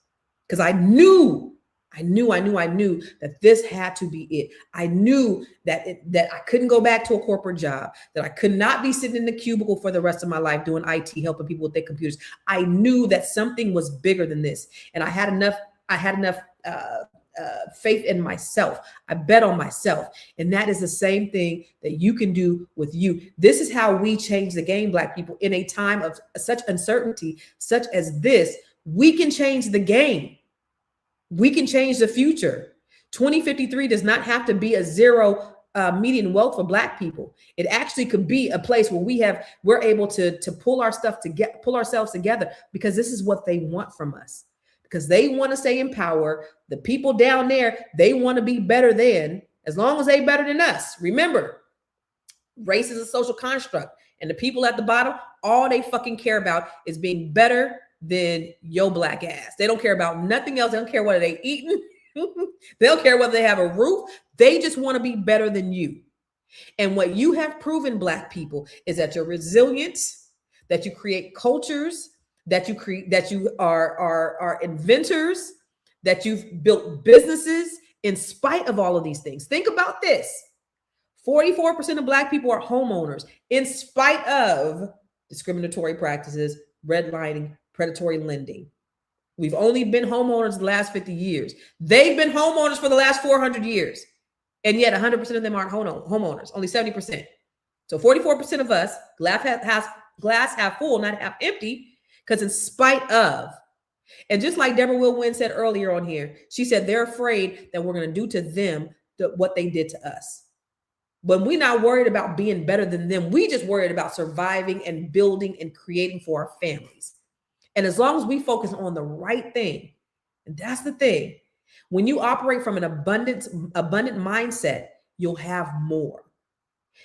Because I knew that this had to be it. I knew that that I couldn't go back to a corporate job, that I could not be sitting in the cubicle for the rest of my life doing IT, helping people with their computers. I knew that something was bigger than this, and I had enough faith in myself. I bet on myself, and that is the same thing that you can do with you. This is how we change the game, Black people, in a time of such uncertainty, such as this. We can change the game. We can change the future. 2053 does not have to be a zero median wealth for Black people. It actually could be a place where we're able to pull ourselves together, because this is what they want from us. Because they want to stay in power. The people down there, they want to be better than, as long as they better than us. Remember, race is a social construct, and the people at the bottom, all they fucking care about is being better than your Black ass. They don't care about nothing else. They don't care whether they eating. They don't care whether they have a roof. They just want to be better than you. And what you have proven, Black people, is that you're resilient, that you create cultures, that you are inventors, that you've built businesses in spite of all of these things. Think about this. 44% of Black people are homeowners in spite of discriminatory practices, redlining, predatory lending. We've only been homeowners the last 50 years. They've been homeowners for the last 400 years. And yet 100% of them aren't homeowners, only 70%. So 44% of us, glass half full, not half empty, because in spite of, and just like Deborah Will Wynn said earlier on here, she said they're afraid that we're going to do to them what they did to us. But we're not worried about being better than them. We just worried about surviving and building and creating for our families. And as long as we focus on the right thing, and that's the thing, when you operate from an abundant mindset, you'll have more.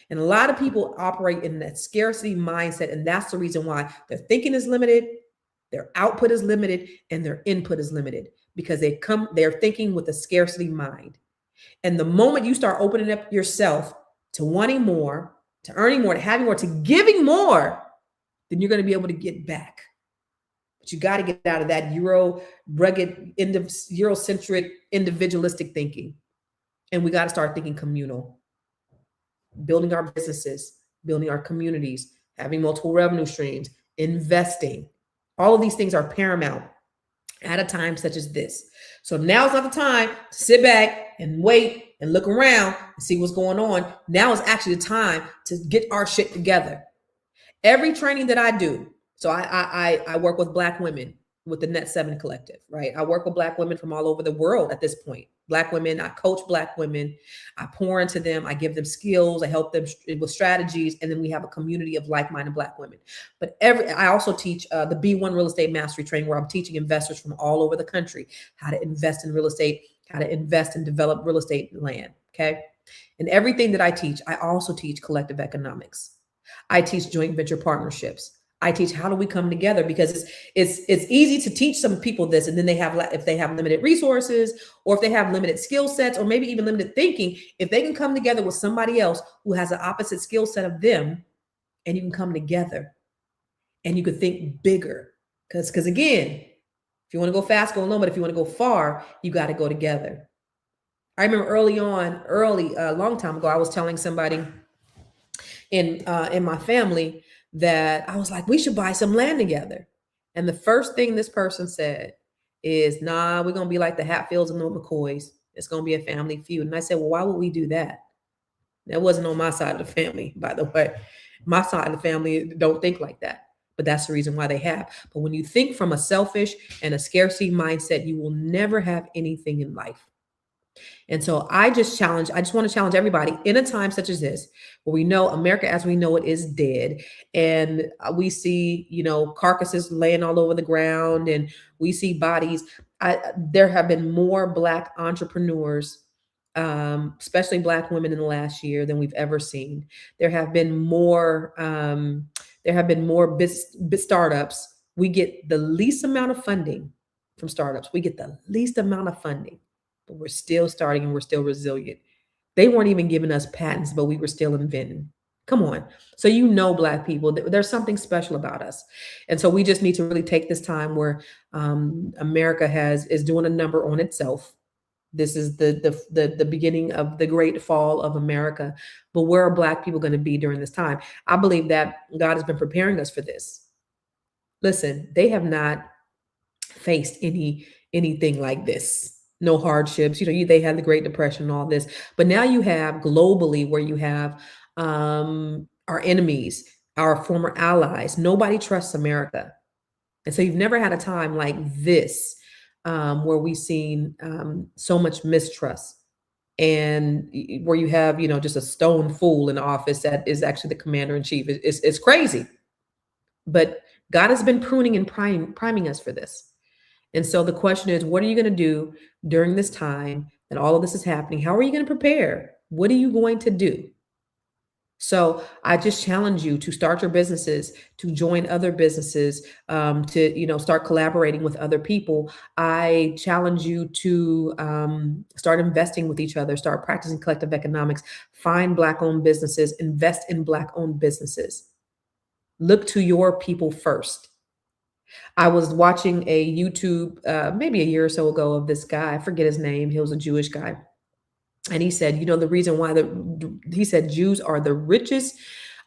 And a lot of people operate in that scarcity mindset, and that's the reason why their thinking is limited, their output is limited, and their input is limited, because they're thinking with a scarcity mind. And the moment you start opening up yourself to wanting more, to earning more, to having more, to giving more, then you're going to be able to get back. But you got to get out of that Eurocentric, individualistic thinking. And we got to start thinking communal, building our businesses, building our communities, having multiple revenue streams, investing. All of these things are paramount at a time such as this. So now's not the time to sit back and wait and look around and see what's going on. Now is actually the time to get our shit together. Every training that I do, so I work with Black women with the Net 7 Collective, right? I work with Black women from all over the world at this point. Black women, I coach Black women, I pour into them, I give them skills, I help them with strategies, and then we have a community of like-minded Black women. But I also teach the B1 Real Estate Mastery Training, where I'm teaching investors from all over the country how to invest in real estate, how to invest and develop real estate land, okay? And everything that I teach, I also teach collective economics. I teach joint venture partnerships. I teach how do we come together, because it's easy to teach some people this, and then if they have limited resources, or if they have limited skill sets, or maybe even limited thinking, if they can come together with somebody else who has an opposite skill set of them, and you can come together and you could think bigger. Because again, if you want to go fast, go alone, but if you want to go far, you got to go together. I remember a long time ago, I was telling somebody in my family that I was like, we should buy some land together. And the first thing this person said is, nah, we're going to be like the Hatfields and the McCoys. It's going to be a family feud. And I said, well, why would we do that? That wasn't on my side of the family, by the way. My side of the family don't think like that. but that's the reason why they have. But when you think from a selfish and a scarcity mindset, you will never have anything in life. And so I just want to challenge everybody in a time such as this, where we know America as we know it is dead. And we see, carcasses laying all over the ground, and we see bodies. There have been more Black entrepreneurs, especially Black women, in the last year than we've ever seen. There have been more startups. We get the least amount of funding from startups. We get the least amount of funding, but we're still starting and we're still resilient. They weren't even giving us patents, but we were still inventing. Come on. So, Black people, there's something special about us. And so we just need to really take this time where America is doing a number on itself. This is the beginning of the great fall of America. But where are Black people going to be during this time? I believe that God has been preparing us for this. Listen, they have not faced anything like this. No hardships. They had the Great Depression and all this. But now you have globally where you have our enemies, our former allies. Nobody trusts America. And so you've never had a time like this where we've seen so much mistrust, and where you have, just a stone fool in office that is actually the commander in chief. It's crazy. But God has been pruning and priming us for this. And so the question is, what are you going to do during this time that all of this is happening? How are you going to prepare? What are you going to do? So I just challenge you to start your businesses, to join other businesses, to, start collaborating with other people. I challenge you to start investing with each other, start practicing collective economics, find Black-owned businesses, invest in Black-owned businesses. Look to your people first. I was watching a YouTube maybe a year or so ago of this guy. I forget his name. He was a Jewish guy. And he said, the reason why he said Jews are the richest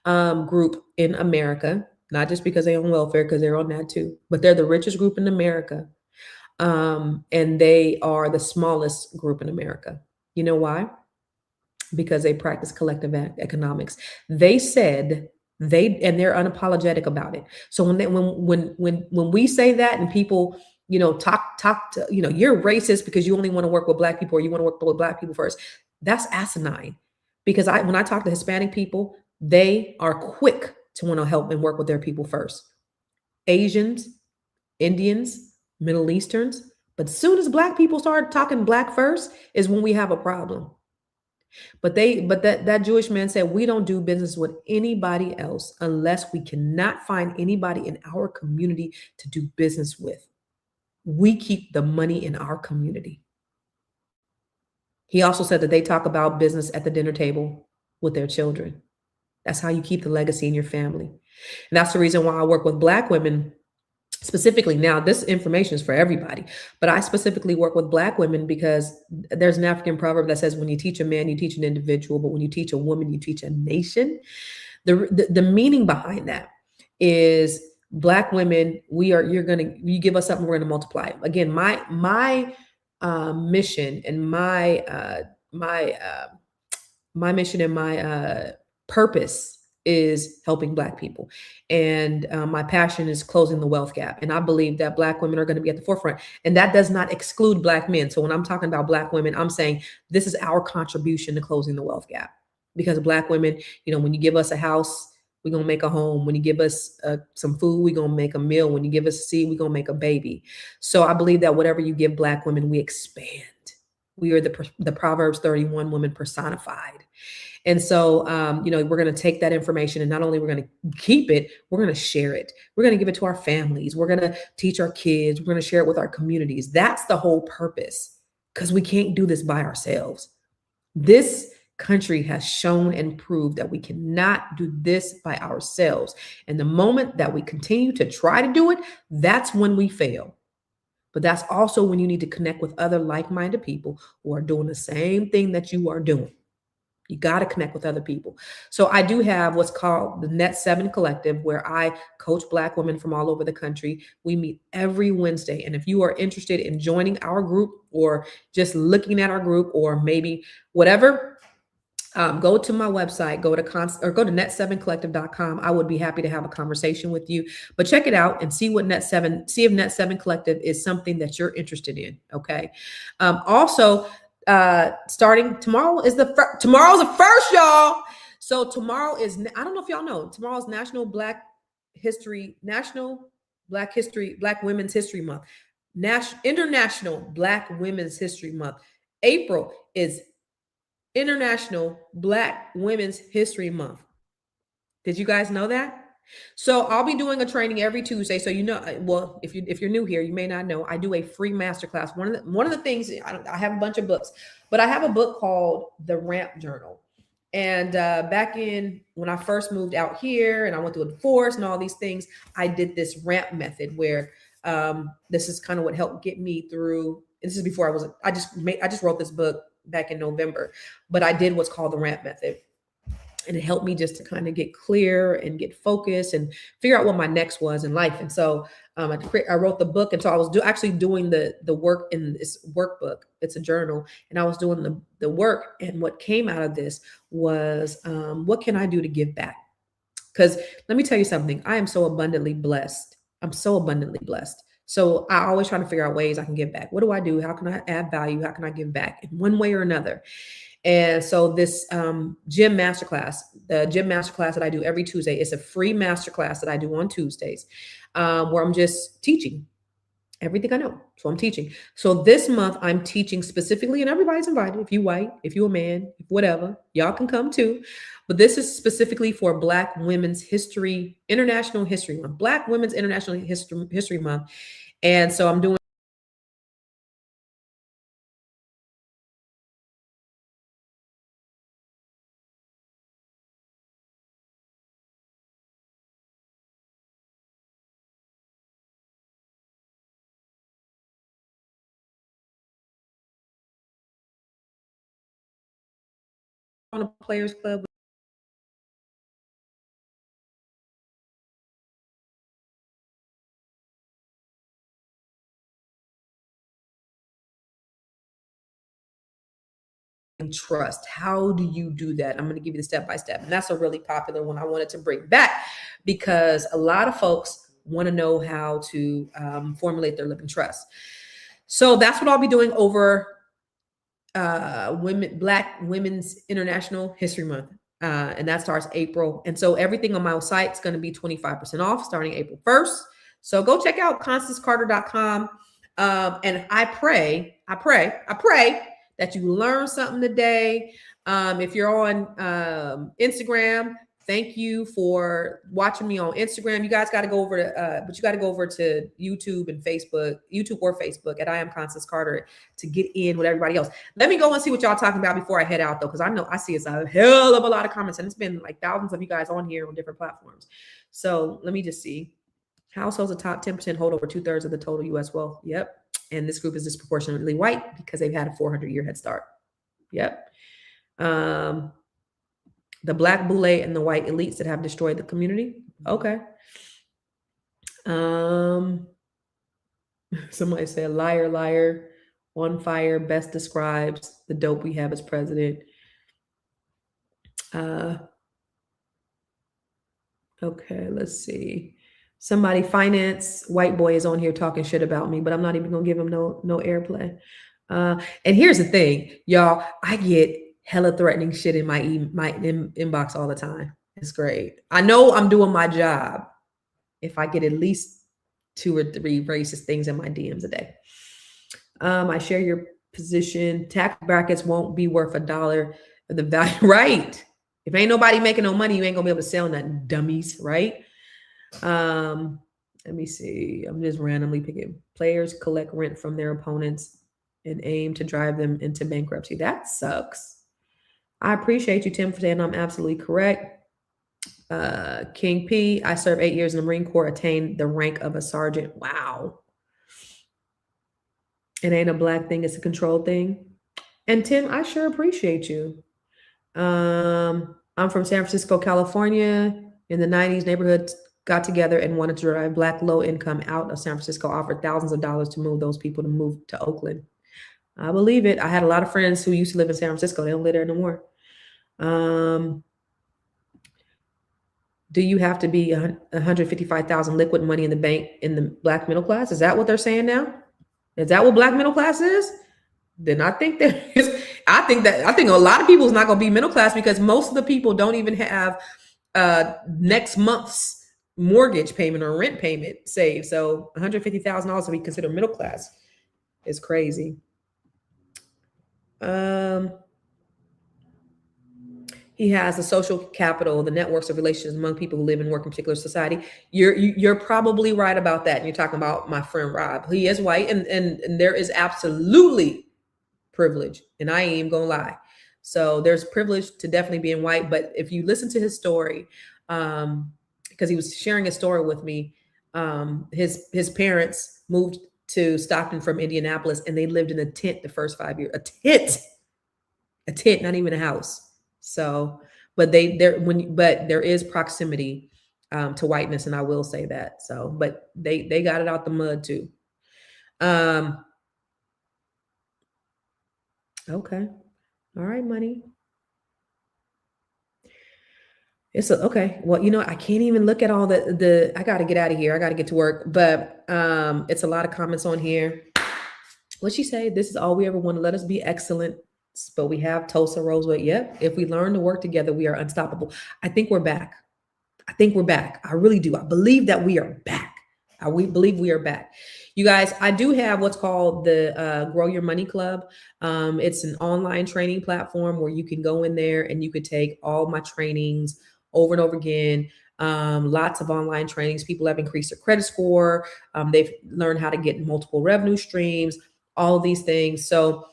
group in America, not just because they own welfare, because they're on that too, but they're the richest group in America. And they are the smallest group in America. You know why? Because they practice collective economics. They said they're unapologetic about it. So when we say that, and people, talk to, you're racist because you only want to work with Black people, or you want to work with Black people first, that's asinine. Because when I talk to Hispanic people, they are quick to want to help and work with their people first. Asians, Indians, Middle Easterns. But as soon as Black people start talking Black first is when we have a problem. But that Jewish man said, we don't do business with anybody else unless we cannot find anybody in our community to do business with. We keep the money in our community. He also said that they talk about business at the dinner table with their children. That's how you keep the legacy in your family. And that's the reason why I work with Black women specifically. Now, this information is for everybody, but I specifically work with Black women because there's an African proverb that says, when you teach a man, you teach an individual, but when you teach a woman, you teach a nation. The meaning behind that is Black women, you give us something, we're going to multiply it. Again, my mission and my mission and my purpose is helping Black people. And my passion is closing the wealth gap. And I believe that Black women are going to be at the forefront. And that does not exclude Black men. So when I'm talking about Black women, I'm saying this is our contribution to closing the wealth gap. Because Black women, when you give us a house, we're going to make a home. When you give us some food, we're going to make a meal. When you give us a seed, we're going to make a baby. So I believe that whatever you give Black women, we expand. We are the Proverbs 31 woman personified. And so, we're going to take that information, and not only we're going to keep it, we're going to share it. We're going to give it to our families. We're going to teach our kids. We're going to share it with our communities. That's the whole purpose, because we can't do this by ourselves. This country has shown and proved that we cannot do this by ourselves. And the moment that we continue to try to do it, that's when we fail. But that's also when you need to connect with other like-minded people who are doing the same thing that you are doing. You got to connect with other people. So I do have what's called the Net 7 Collective, where I coach Black women from all over the country. We meet every Wednesday. And if you are interested in joining our group, or just looking at our group, or maybe whatever, go to my website, go to net7collective.com. I would be happy to have a conversation with you, but check it out and see if Net7 Collective is something that you're interested in. Okay. Also, starting tomorrow tomorrow's the first, y'all. So tomorrow is, I don't know if y'all know, tomorrow's National Black Women's History Month, International Black Women's History Month. April is International Black Women's History Month. Did you guys know that? So I'll be doing a training every Tuesday. So well, if you're new here, you may not know, I do a free masterclass. One of the things, I have a bunch of books, but I have a book called The Ramp Journal. And back when I first moved out here and I went through a divorce and all these things, I did this ramp method where this is kind of what helped get me through. This is before I just wrote this book back in November, but I did what's called the ramp method. And it helped me just to kind of get clear and get focused and figure out what my next was in life. And so I wrote the book. And so I was actually doing the work in this workbook. It's a journal. And I was doing the work. And what came out of this was, what can I do to give back? Because let me tell you something. I am so abundantly blessed. I'm so abundantly blessed. So I always try to figure out ways I can give back. What do I do? How can I add value? How can I give back in one way or another? And so this gym masterclass that I do every Tuesday, it's a free masterclass that I do on Tuesdays, where I'm just teaching everything I know. So I'm teaching. So this month I'm teaching specifically, and everybody's invited. If you white, if you a man, if whatever, y'all can come too. But this is specifically for Black Women's International History Month, Black Women's International History Month. And so I'm doing on a players club. Trust. How do you do that? I'm going to give you the step-by-step. And that's a really popular one I wanted to bring back because a lot of folks want to know how to formulate their living trust. So that's what I'll be doing over Black Women's International History Month. And that starts April. And so everything on my site is going to be 25% off starting April 1st. So go check out constancecarter.com. And I pray that you learn something today. If you're on Instagram, thank you for watching me on Instagram. You guys got to go over to YouTube and Facebook, YouTube or Facebook at I Am Constance Carter to get in with everybody else. Let me go and see what y'all talking about before I head out though, because I know I see it's a hell of a lot of comments and it's been like thousands of you guys on here on different platforms. So let me just see. Households, the top 10% hold over 2/3 of the total U.S. wealth. Yep. And this group is disproportionately white because they've had a 400-year head start. Yep. The black boule and the white elites that have destroyed the community. Okay. Somebody said, liar, liar, on fire, best describes the dope we have as president. Okay, let's see. Somebody finance white boy is on here talking shit about me, but I'm not even gonna give him no airplay. And here's the thing, y'all, I get hella threatening shit in my inbox all the time. It's great. I know I'm doing my job if I get at least 2 or 3 racist things in my DMs a day. I share your position. Tax brackets won't be worth $1 of the value, right? If ain't nobody making no money, you ain't gonna be able to sell nothing, dummies, right? Let me see. I'm just randomly picking. Players collect rent from their opponents and aim to drive them into bankruptcy. That sucks. I appreciate you, Tim, for saying I'm absolutely correct. King P, I served 8 years in the Marine Corps, attained the rank of a sergeant. Wow. It ain't a black thing, it's a control thing. And Tim, I sure appreciate you. I'm from San Francisco, California. In the 90s, neighborhoods got together and wanted to drive black low income out of San Francisco, offered thousands of dollars to move those people to move to Oakland. I believe it. I had a lot of friends who used to live in San Francisco. They don't live there no more. Do you have to be 155,000 liquid money in the bank in the black middle class? Is that what they're saying now? Is that what black middle class is? Then I think there is. I think a lot of people is not going to be middle class because most of the people don't even have next month's mortgage payment or rent payment saved. So $150,000 to be considered middle class is crazy. He has the social capital, the networks of relations among people who live and work in particular society. You're probably right about that. And you're talking about my friend Rob. He is white, and there is absolutely privilege, and I ain't even gonna lie. So there's privilege to definitely being white. But if you listen to his story, because he was sharing a story with me, his parents moved to Stockton from Indianapolis, and they lived in a tent the first 5 years. A tent, not even a house. So, but there is proximity to whiteness, and I will say that. So, but they got it out the mud too. Okay. All right, money. Okay. Well, I can't even look at all the I got to get out of here. I got to get to work, but it's a lot of comments on here. What'd she say? This is all we ever want to let us be excellent. But we have Tulsa Rosewood. Yep. If we learn to work together, we are unstoppable. I think we're back. I really do. I believe that we are back. We believe we are back. You guys, I do have what's called the Grow Your Money Club. It's an online training platform where you can go in there and you could take all my trainings over and over again. Lots of online trainings. People have increased their credit score. They've learned how to get multiple revenue streams, all of these things. So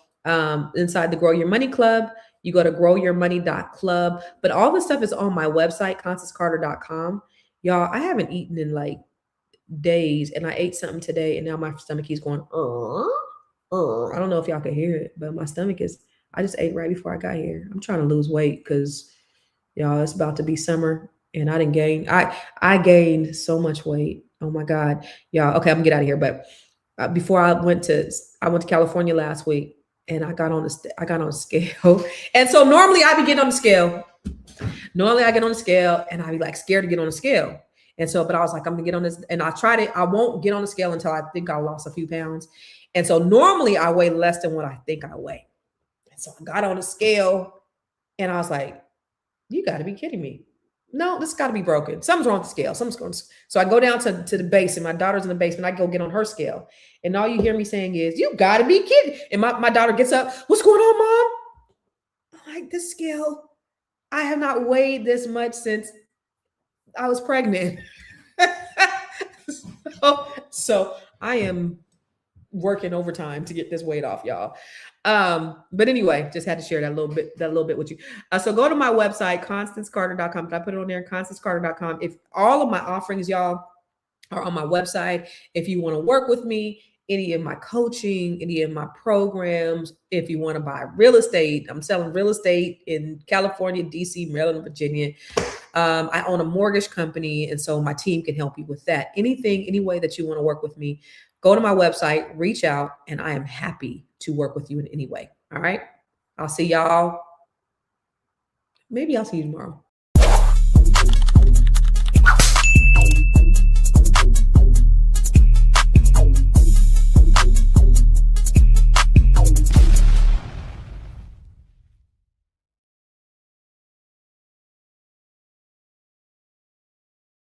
inside the Grow Your Money Club, you go to growyourmoney.club. But all this stuff is on my website, constancecarter.com. Y'all, I haven't eaten in like days, and I ate something today, and now my stomach is going, I don't know if y'all can hear it, but my stomach is, I just ate right before I got here. I'm trying to lose weight because, y'all, it's about to be summer, and I didn't gain. I gained so much weight. Oh my God, y'all. Okay, I'm gonna get out of here. But before I went to California last week, and I got on a scale, and so normally I be getting on the scale. Normally I get on the scale, and I be like scared to get on the scale. And so, but I was like, I'm gonna get on this, and I tried it. I won't get on the scale until I think I lost a few pounds. And so normally I weigh less than what I think I weigh. And so I got on the scale, and I was like, you got to be kidding me. No, this got to be broken. Something's wrong with the scale. Something's going. So I go down to the base, and my daughter's in the basement. I go get on her scale, and all you hear me saying is, you got to be kidding. And my daughter gets up. What's going on, Mom? I'm like, this scale, I have not weighed this much since I was pregnant. so I am working overtime to get this weight off, y'all. But anyway, just had to share that little bit with you. So go to my website, constancecarter.com. I put it on there, constancecarter.com. If all of my offerings, y'all, are on my website, if you want to work with me, any of my coaching, any of my programs, if you want to buy real estate, I'm selling real estate in California, DC, Maryland, Virginia. I own a mortgage company, and so my team can help you with that. Any way that you want to work with me, go to my website, reach out, and I am happy to work with you in any way. All right. I'll see y'all. Maybe I'll see you tomorrow.